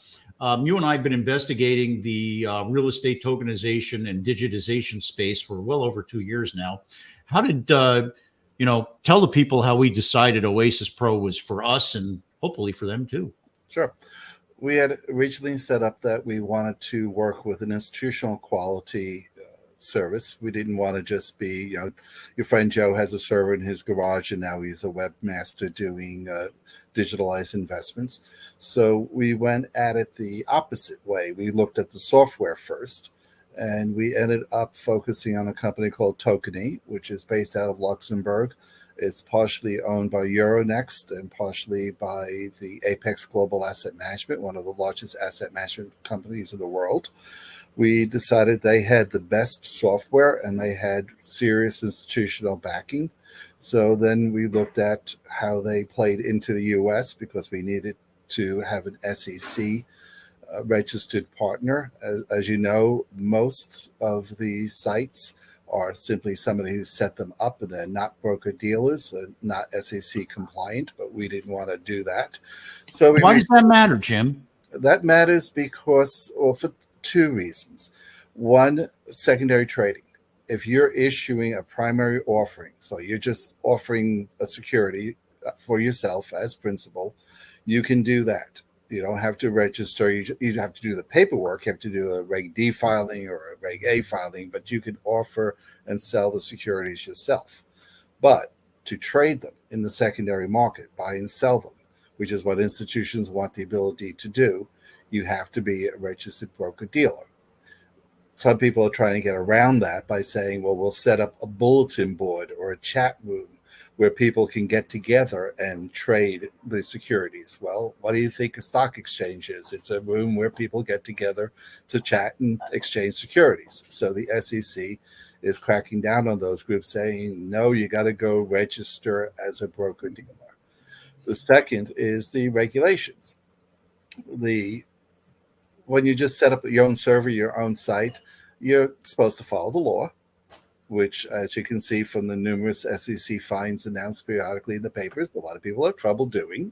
[SPEAKER 2] you and I have been investigating the real estate tokenization and digitization space for well over 2 years now. How did, tell the people how we decided Oasis Pro was for us and hopefully for them too.
[SPEAKER 5] Sure. We had originally set up that we wanted to work with an institutional quality service. We didn't want to just be, your friend Joe has a server in his garage and now he's a webmaster doing digitalized investments. So we went at it the opposite way. We looked at the software first, and we ended up focusing on a company called Tokeny, which is based out of Luxembourg. It's partially owned by Euronext and partially by the Apex Global Asset Management, one of the largest asset management companies in the world. We decided they had the best software and they had serious institutional backing. So then we looked at how they played into the U.S. because we needed to have an SEC registered partner. As you know, most of the sites are simply somebody who set them up and they're not broker dealers, not SEC compliant, but we didn't want to do that. So
[SPEAKER 2] why does that matter, Jim?
[SPEAKER 5] That matters because, for two reasons. One, secondary trading. If you're issuing a primary offering, so you're just offering a security for yourself as principal, you can do that. You don't have to register. You have to do the paperwork. You have to do a Reg D filing or a Reg A filing, but you can offer and sell the securities yourself. But to trade them in the secondary market, buy and sell them, which is what institutions want the ability to do, you have to be a registered broker-dealer. Some people are trying to get around that by saying, well, we'll set up a bulletin board or a chat room where people can get together and trade the securities. Well, what do you think a stock exchange is? It's a room where people get together to chat and exchange securities. So the SEC is cracking down on those groups saying, no, you got to go register as a broker-dealer. The second is the regulations. When you just set up your own server, your own site, you're supposed to follow the law, which, as you can see from the numerous SEC fines announced periodically in the papers, a lot of people have trouble doing.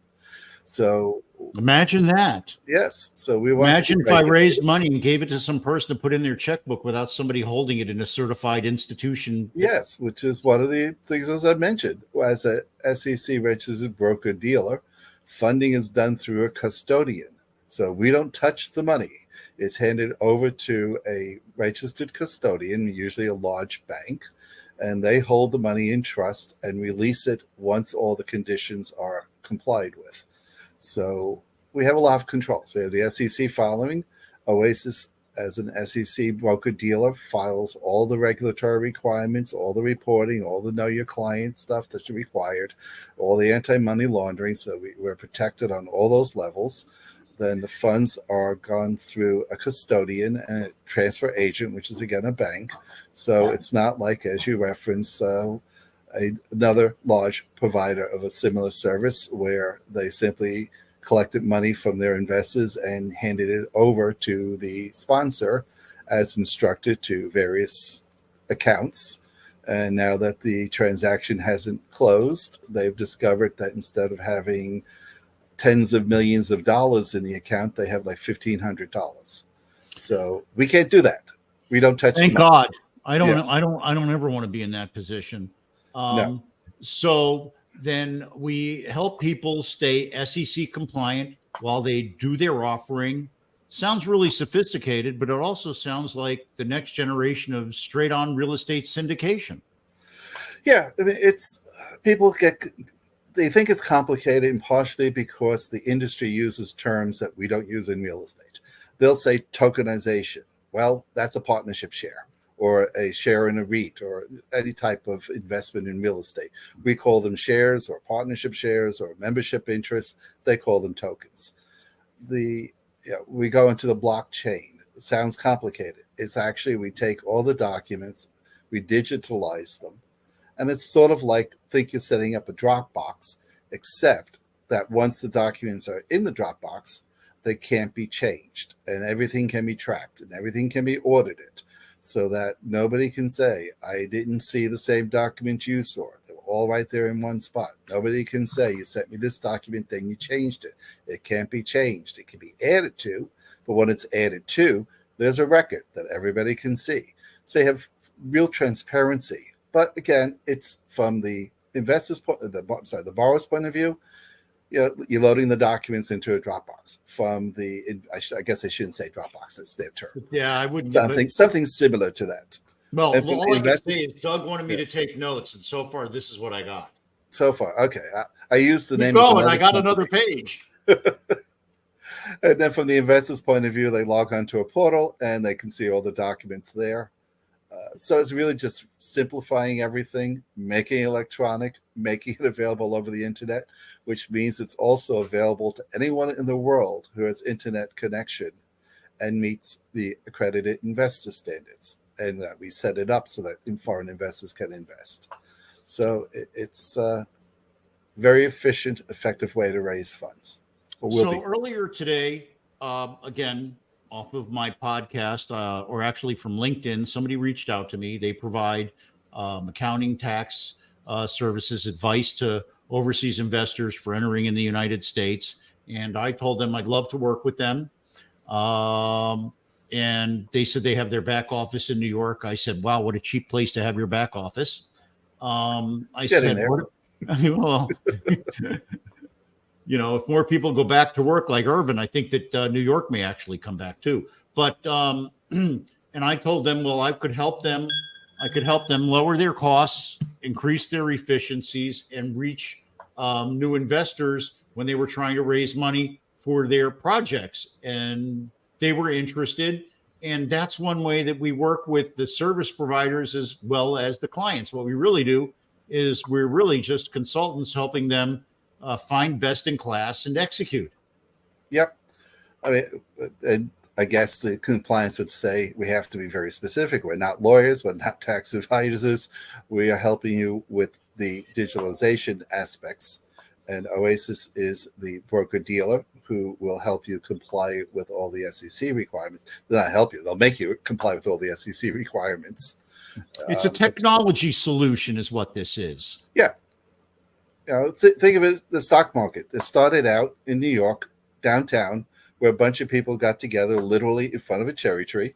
[SPEAKER 5] So
[SPEAKER 2] Imagine that.
[SPEAKER 5] yes, so we want
[SPEAKER 2] Imagine if I raised money and gave it to some person to put in their checkbook without somebody holding it in a certified institution.
[SPEAKER 5] Yes, which is one of the things as I mentioned. As a SEC registered broker dealer, funding is done through a custodian. So we don't touch the money. It's handed over to a registered custodian, usually a large bank, and they hold the money in trust and release it once all the conditions are complied with. So we have a lot of controls. We have the SEC following. Oasis, as an SEC broker dealer, files all the regulatory requirements, all the reporting, all the know your client stuff that's required, all the anti-money laundering. So we're protected on all those levels. Then the funds are gone through a custodian and a transfer agent, which is again a bank. So it's not like, as you reference, another large provider of a similar service where they simply collected money from their investors and handed it over to the sponsor as instructed to various accounts. And now that the transaction hasn't closed, they've discovered that instead of having tens of millions of dollars in the account, they have like $1,500. So we can't do that. We don't touch.
[SPEAKER 2] Thank God. I don't.
[SPEAKER 5] Yes.
[SPEAKER 2] I don't ever want to be in that position.
[SPEAKER 5] No.
[SPEAKER 2] So then we help people stay SEC compliant while they do their offering. Sounds really sophisticated, but it also sounds like the next generation of straight on real estate syndication.
[SPEAKER 5] Yeah, I mean, it's people they think it's complicated, and partially because the industry uses terms that we don't use in real estate. They'll say tokenization. Well, that's a partnership share or a share in a REIT or any type of investment in real estate. We call them shares or partnership shares or membership interests. They call them tokens. We go into the blockchain. It sounds complicated. It's actually, we take all the documents, we digitalize them, and it's sort of like, think you're setting up a Dropbox, except that once the documents are in the Dropbox, they can't be changed and everything can be tracked and everything can be audited so that nobody can say, I didn't see the same document you saw. They're all right there in one spot. Nobody can say, you sent me this document, then you changed it. It can't be changed. It can be added to, but when it's added to, there's a record that everybody can see. So you have real transparency. But again, it's from the investor's point, the borrower's point of view. You're loading the documents into a Dropbox. From the, I guess I shouldn't say Dropbox. That's their term.
[SPEAKER 2] Yeah, I wouldn't.
[SPEAKER 5] Something similar to that.
[SPEAKER 2] Well, all I can say is Doug wanted me to take notes, and so far this is what I got.
[SPEAKER 5] So far, okay. I used the name.
[SPEAKER 2] Oh, and I got another page.
[SPEAKER 5] And then from the investor's point of view, they log onto a portal and they can see all the documents there. So it's really just simplifying everything, making it electronic, making it available over the internet, which means it's also available to anyone in the world who has internet connection and meets the accredited investor standards. And we set it up so that foreign investors can invest. So it's a very efficient, effective way to raise funds.
[SPEAKER 2] Earlier today, again, off of my podcast, or actually from LinkedIn, somebody reached out to me. They provide accounting, tax services, advice to overseas investors for entering in the United States. And I told them I'd love to work with them. And they said they have their back office in New York. I said, wow, what a cheap place to have your back office. I said, well, if more people go back to work like Urban, I think that New York may actually come back too. But and I told them, well, I could help them lower their costs, increase their efficiencies, and reach new investors when they were trying to raise money for their projects. And they were interested. And that's one way that we work with the service providers as well as the clients. What we really do is we're really just consultants helping them find best in class and execute.
[SPEAKER 5] Yep. I mean, I guess the compliance would say we have to be very specific. We're not lawyers, we're not tax advisors. We are helping you with the digitalization aspects. And Oasis is the broker dealer who will help you comply with all the SEC requirements. They'll not help you, they'll make you comply with all the SEC requirements.
[SPEAKER 2] It's a technology solution is what this is.
[SPEAKER 5] Yeah. think of it as the stock market. It started out in New York, downtown, where a bunch of people got together literally in front of a cherry tree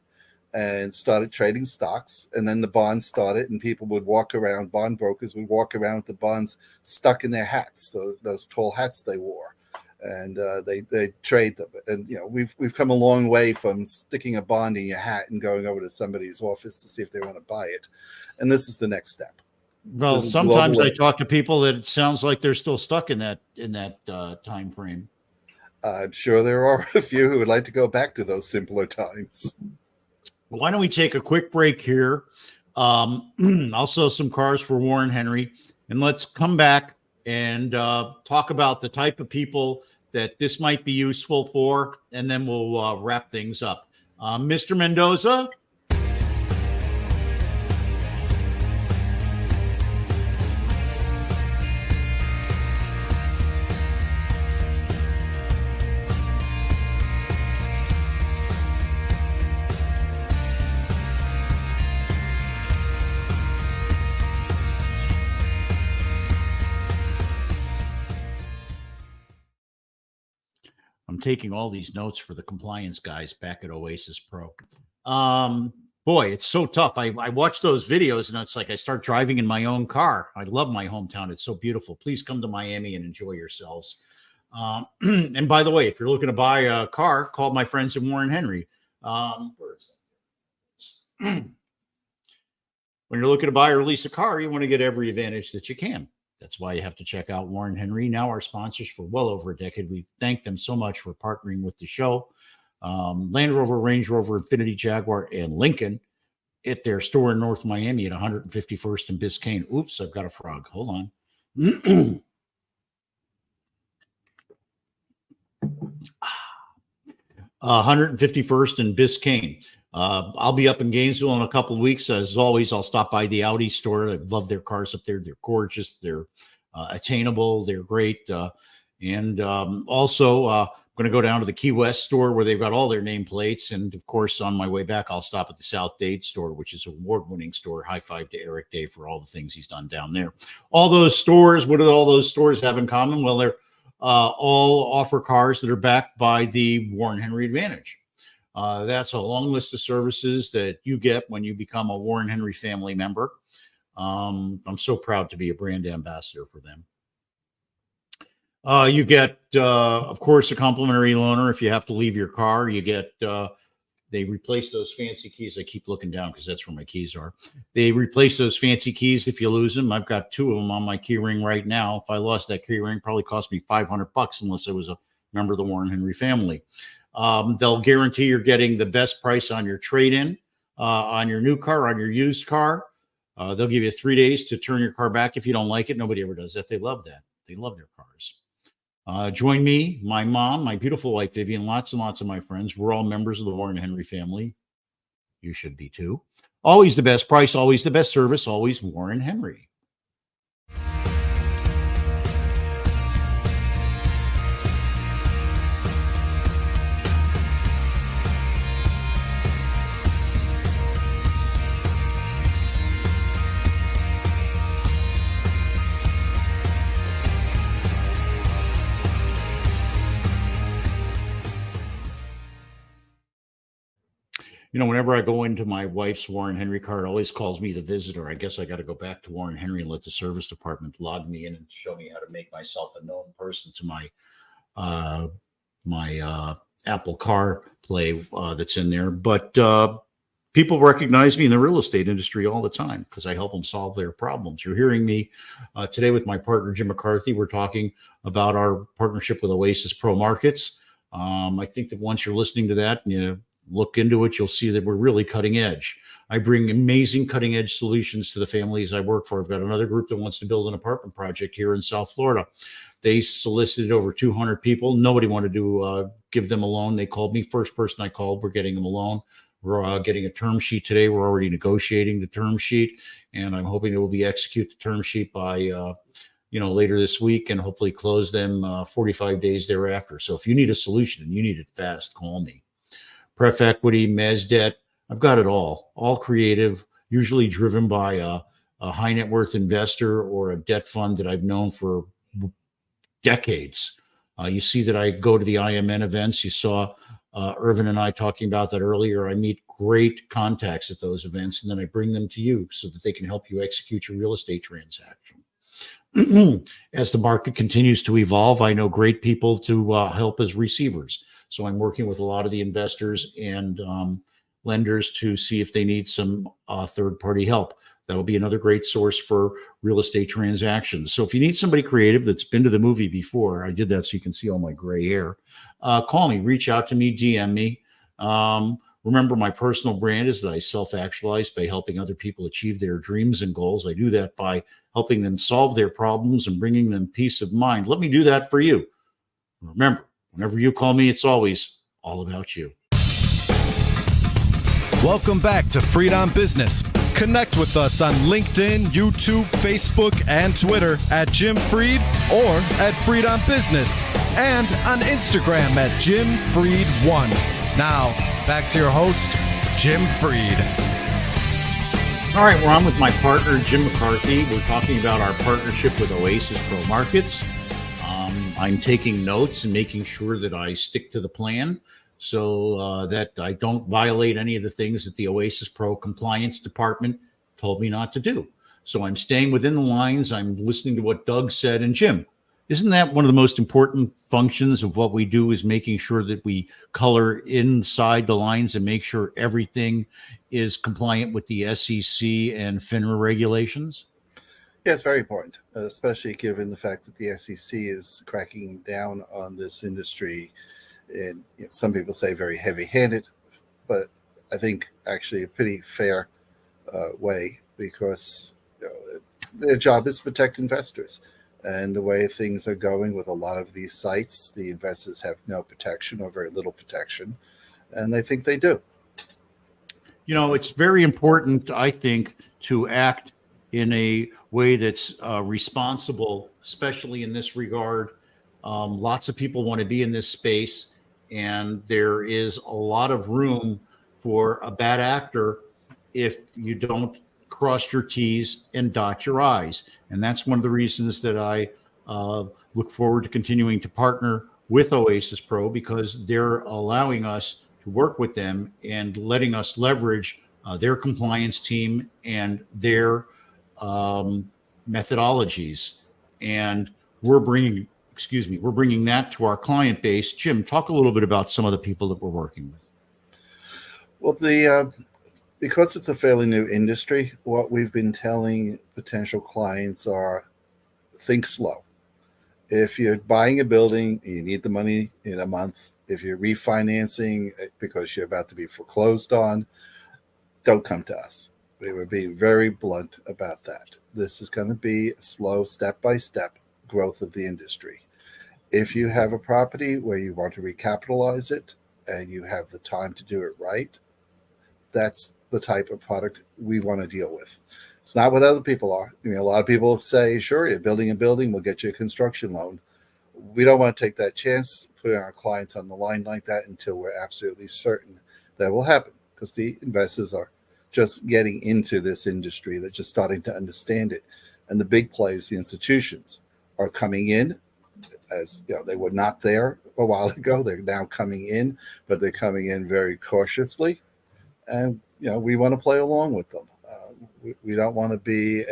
[SPEAKER 5] and started trading stocks. And then the bonds started, and people would walk around, bond brokers would walk around with the bonds stuck in their hats, those tall hats they wore. And they trade them. And, we've come a long way from sticking a bond in your hat and going over to somebody's office to see if they want to buy it. And this is the next step.
[SPEAKER 2] Well, sometimes I talk to people that it sounds like they're still stuck in that time frame.
[SPEAKER 5] I'm sure there are a few who would like to go back to those simpler times.
[SPEAKER 2] Why don't we take a quick break here? I'll sell some cars for Warren Henry, and let's come back and talk about the type of people that this might be useful for, and then we'll wrap things up. Mr. Mendoza? I'm taking all these notes for the compliance guys back at Oasis Pro. Boy, it's so tough. I watch those videos and it's like I start driving in my own car. I love my hometown. It's so beautiful. Please come to Miami and enjoy yourselves. And by the way, if you're looking to buy a car, call my friends at Warren Henry. When you're looking to buy or lease a car, you want to get every advantage that you can. That's why you have to check out Warren Henry, now our sponsors for well over a decade. We thank them so much for partnering with the show. Land Rover, Range Rover, Infiniti, Jaguar, and Lincoln at their store in North Miami at 151st and Biscayne. Oops, I've got a frog. Hold on. 151st and Biscayne. I'll be up in Gainesville in a couple of weeks. As always, I'll stop by the Audi store. I love their cars up there. They're gorgeous. They're attainable. They're great. And also, I'm going to go down to the Key West store where they've got all their nameplates. And, of course, on my way back, I'll stop at the South Dade store, which is an award-winning store. High five to Eric Day for all the things he's done down there. All those stores, what do all those stores have in common? Well, they're all offer cars that are backed by the Warren Henry Advantage. That's a long list of services that you get when you become a Warren Henry family member. I'm so proud to be a brand ambassador for them. You get, of course, a complimentary loaner if you have to leave your car. You get, they replace those fancy keys. I keep looking down because that's where my keys are. They replace those fancy keys if you lose them. I've got 2 of them on my key ring right now. If I lost that key ring, probably cost me $500 unless I was a member of the Warren Henry family. They'll guarantee you're getting the best price on your trade-in, on your new car, on your used car. They'll give you 3 days to turn your car back if you don't like it. Nobody ever does that. They love that. They love their cars. Join me, my mom, my beautiful wife, Vivian, lots and lots of my friends. We're all members of the Warren Henry family. You should be too. Always the best price, always the best service, always Warren Henry. You know, whenever I go into my wife's Warren Henry car, it always calls me the visitor. I guess I got to go back to Warren Henry and let the service department log me in and show me how to make myself a known person to my Apple CarPlay that's in there. But people recognize me in the real estate industry all the time because I help them solve their problems. You're hearing me today with my partner, Jim McCarthy. We're talking about our partnership with Oasis Pro Markets. I think that once you're listening to that and you look into it, you'll see that we're really cutting edge. I bring amazing cutting edge solutions to the families I work for. I've got another group that wants to build an apartment project here in South Florida. They solicited over 200 people. Nobody wanted to give them a loan. They called me. First person I called, we're getting them a loan. We're getting a term sheet today. We're already negotiating the term sheet, and I'm hoping that we'll be execute the term sheet by later this week and hopefully close them 45 days thereafter. So if you need a solution and you need it fast, call me. Pref equity, mezz debt, I've got it all creative, usually driven by a high net worth investor or a debt fund that I've known for decades. You see that I go to the IMN events. You saw Irvin and I talking about that earlier. I meet great contacts at those events, and then I bring them to you so that they can help you execute your real estate transaction. As the market continues to evolve, I know great people to help as receivers. So I'm working with a lot of the investors and lenders to see if they need some third-party help. That'll be another great source for real estate transactions. So if you need somebody creative that's been to the movie before, I did that so you can see all my gray hair, call me, reach out to me, DM me. Remember, my personal brand is that I self-actualize by helping other people achieve their dreams and goals. I do that by helping them solve their problems and bringing them peace of mind. Let me do that for you. Remember, whenever you call me, it's always all about you.
[SPEAKER 1] Welcome back to Freed on Business. Connect with us on LinkedIn, YouTube, Facebook, and Twitter at Jim Freed or at Freed on Business, and on Instagram at Jim Freed1. Now, back to your host, Jim Freed.
[SPEAKER 2] All right, we're on with my partner, Jim McCarthy. We're talking about our partnership with Oasis Pro Markets. I'm taking notes and making sure that I stick to the plan so that I don't violate any of the things that the Oasis Pro Compliance Department told me not to do. So I'm staying within the lines. I'm listening to what Doug said. And Jim, isn't that one of the most important functions of what we do, is making sure that we color inside the lines and make sure everything is compliant with the SEC and FINRA regulations?
[SPEAKER 5] Yeah, it's very important, especially given the fact that the SEC is cracking down on this industry. And some people say very heavy-handed, but I think actually a pretty fair way, because their job is to protect investors. And the way things are going with a lot of these sites, the investors have no protection or very little protection, and they think they do.
[SPEAKER 2] You know, it's very important, I think, to act in a way that's responsible, especially in this regard. Lots of people want to be in this space, and there is a lot of room for a bad actor if you don't cross your T's and dot your I's. And that's one of the reasons that I look forward to continuing to partner with Oasis Pro, because they're allowing us to work with them and letting us leverage their compliance team and their methodologies. And we're bringing that to our client base. Jim, talk a little bit about some of the people that we're working with.
[SPEAKER 5] Well, because it's a fairly new industry, what we've been telling potential clients are, think slow. If you're buying a building, you need the money in a month. If you're refinancing because you're about to be foreclosed on, don't come to us. We were being very blunt about that. This is going to be a slow, step-by-step growth of the industry. If you have a property where you want to recapitalize it and you have the time to do it right, that's the type of product we want to deal with. It's not what other people are. I mean, a lot of people say, sure, you're building a building, we'll get you a construction loan. We don't want to take that chance, putting our clients on the line like that until we're absolutely certain that will happen, because the investors are just getting into this industry. They're just starting to understand it. And the big players, the institutions, are coming in. As you know, they were not there a while ago. They're now coming in, but they're coming in very cautiously. And we want to play along with them. We don't want to be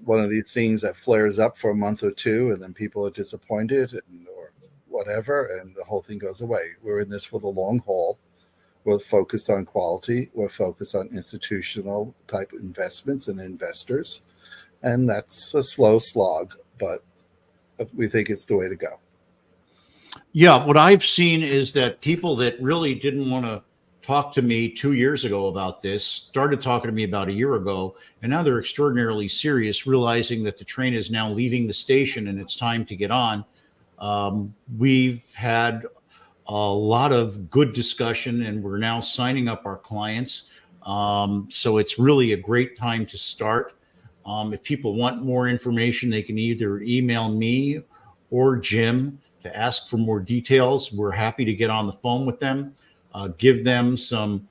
[SPEAKER 5] one of these things that flares up for a month or two, and then people are disappointed or whatever, and the whole thing goes away. We're in this for the long haul. We're focused on quality. We're focused on institutional type investments and investors, and that's a slow slog, but we think it's the way to go.
[SPEAKER 2] Yeah, what I've seen is that people that really didn't want to talk to me 2 years ago about this started talking to me about a year ago, and now they're extraordinarily serious, realizing that the train is now leaving the station and it's time to get on. We've had a lot of good discussion, and we're now signing up our clients. So it's really a great time to start. If people want more information, they can either email me or Jim to ask for more details. We're happy to get on the phone with them, give them some,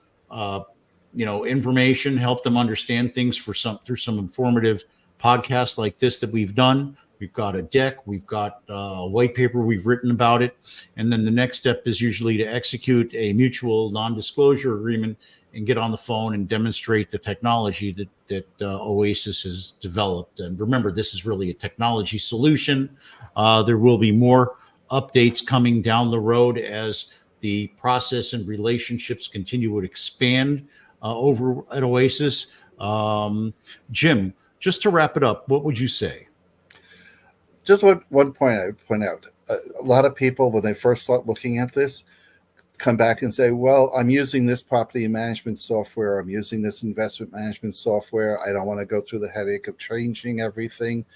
[SPEAKER 2] information, help them understand things through some informative podcasts like this that we've done. we've got a deck, we've got a white paper, we've written about it. And then the next step is usually to execute a mutual non-disclosure agreement and get on the phone and demonstrate the technology that Oasis has developed. And remember, this is really a technology solution. There will be more updates coming down the road as the process and relationships continue to expand over at Oasis. Jim, just to wrap it up, what would you say?
[SPEAKER 5] Just one point I would point out. A lot of people, when they first start looking at this, come back and say, well, I'm using this property management software. I'm using this investment management software. I don't want to go through the headache of changing everything.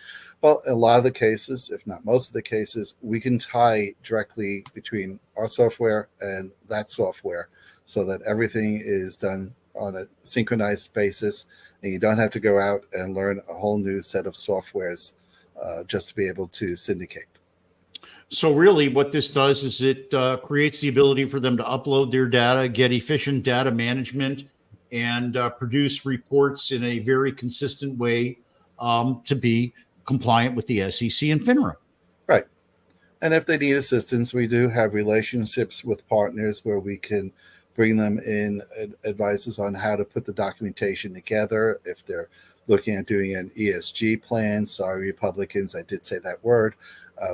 [SPEAKER 5] Well, in a lot of the cases, if not most of the cases, we can tie directly between our software and that software so that everything is done on a synchronized basis, and you don't have to go out and learn a whole new set of softwares just to be able to syndicate.
[SPEAKER 2] So really what this does is it creates the ability for them to upload their data, get efficient data management, and produce reports in a very consistent way to be compliant with the SEC and FINRA.
[SPEAKER 5] Right. And if they need assistance, we do have relationships with partners where we can bring them in advices on how to put the documentation together. If they're looking at doing an ESG plan, sorry, Republicans, I did say that word.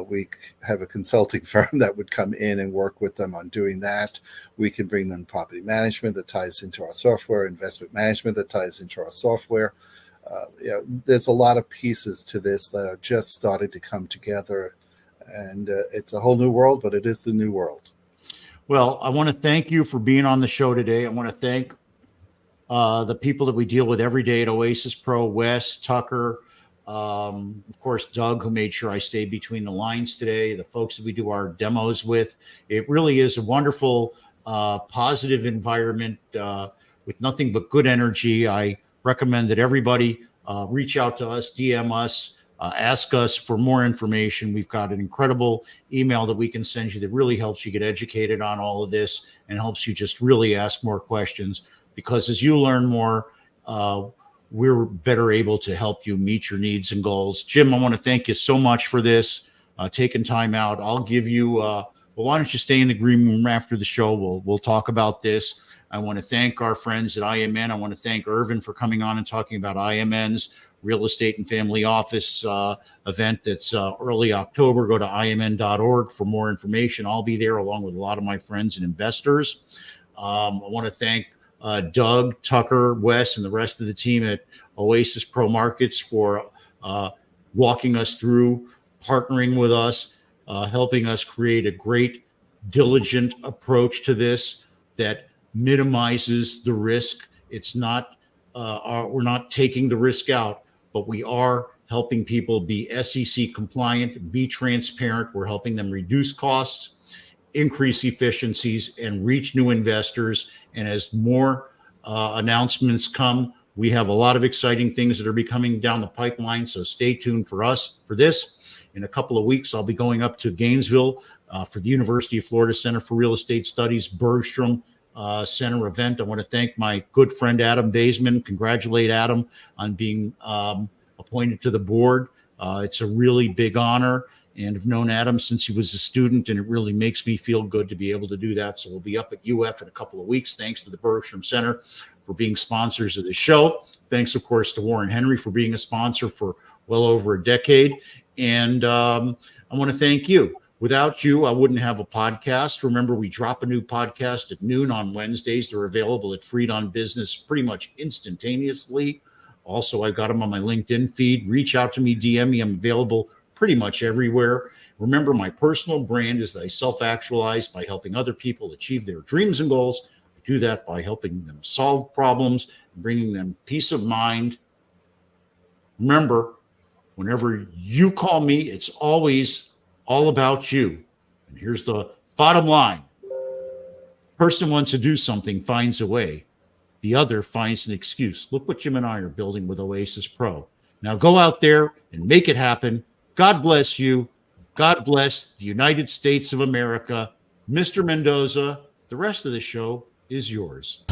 [SPEAKER 5] We have a consulting firm that would come in and work with them on doing that. We can bring them property management that ties into our software, investment management that ties into our software. There's a lot of pieces to this that are just starting to come together, and it's a whole new world, but it is the new world.
[SPEAKER 2] Well, I want to thank you for being on the show today. I want to thank the people that we deal with every day at Oasis Pro, Wes, Tucker, of course, Doug, who made sure I stayed between the lines today, the folks that we do our demos with. It really is a wonderful, positive environment with nothing but good energy. I recommend that everybody reach out to us, DM us, ask us for more information. We've got an incredible email that we can send you that really helps you get educated on all of this and helps you just really ask more questions, because as you learn more, we're better able to help you meet your needs and goals. Jim, I want to thank you so much for this, taking time out. I'll give you, well, why don't you stay in the green room after the show? We'll talk about this. I want to thank our friends at IMN. I want to thank Irvin for coming on and talking about IMN's Real Estate and Family Office event that's early October. Go to imn.org for more information. I'll be there along with a lot of my friends and investors. I want to thank Doug, Tucker, Wes, and the rest of the team at Oasis Pro Markets for walking us through, partnering with us, helping us create a great, diligent approach to this that minimizes the risk. It's not, we're not taking the risk out, but we are helping people be SEC compliant, be transparent. We're helping them reduce costs, increase efficiencies, and reach new investors. And as more announcements come, we have a lot of exciting things that are coming down the pipeline. So stay tuned for us for this. In a couple of weeks, I'll be going up to Gainesville for the University of Florida Center for Real Estate Studies Bergstrom Center event. I want to thank my good friend Adam Baseman. Congratulate Adam on being appointed to the board. It's a really big honor, and I've known Adam since he was a student, and it really makes me feel good to be able to do that. So we'll be up at UF in a couple of weeks. Thanks to the Bergstrom Center for being sponsors of the show. Thanks, of course, to Warren Henry for being a sponsor for well over a decade. And I want to thank you. Without you, I wouldn't have a podcast. Remember, we drop a new podcast at noon on Wednesdays. They're available at Freed on Business pretty much instantaneously. Also, I got them on my LinkedIn feed. Reach out to me, DM me. I'm available pretty much everywhere. Remember, my personal brand is that I self-actualize by helping other people achieve their dreams and goals. I do that by helping them solve problems and bringing them peace of mind. Remember, whenever you call me, it's always all about you. And here's the bottom line. Person wants to do something, finds a way. The other finds an excuse. Look what Jim and I are building with Oasis Pro. Now go out there and make it happen. God bless you. God bless the United States of America. Mr. Mendoza, the rest of the show is yours.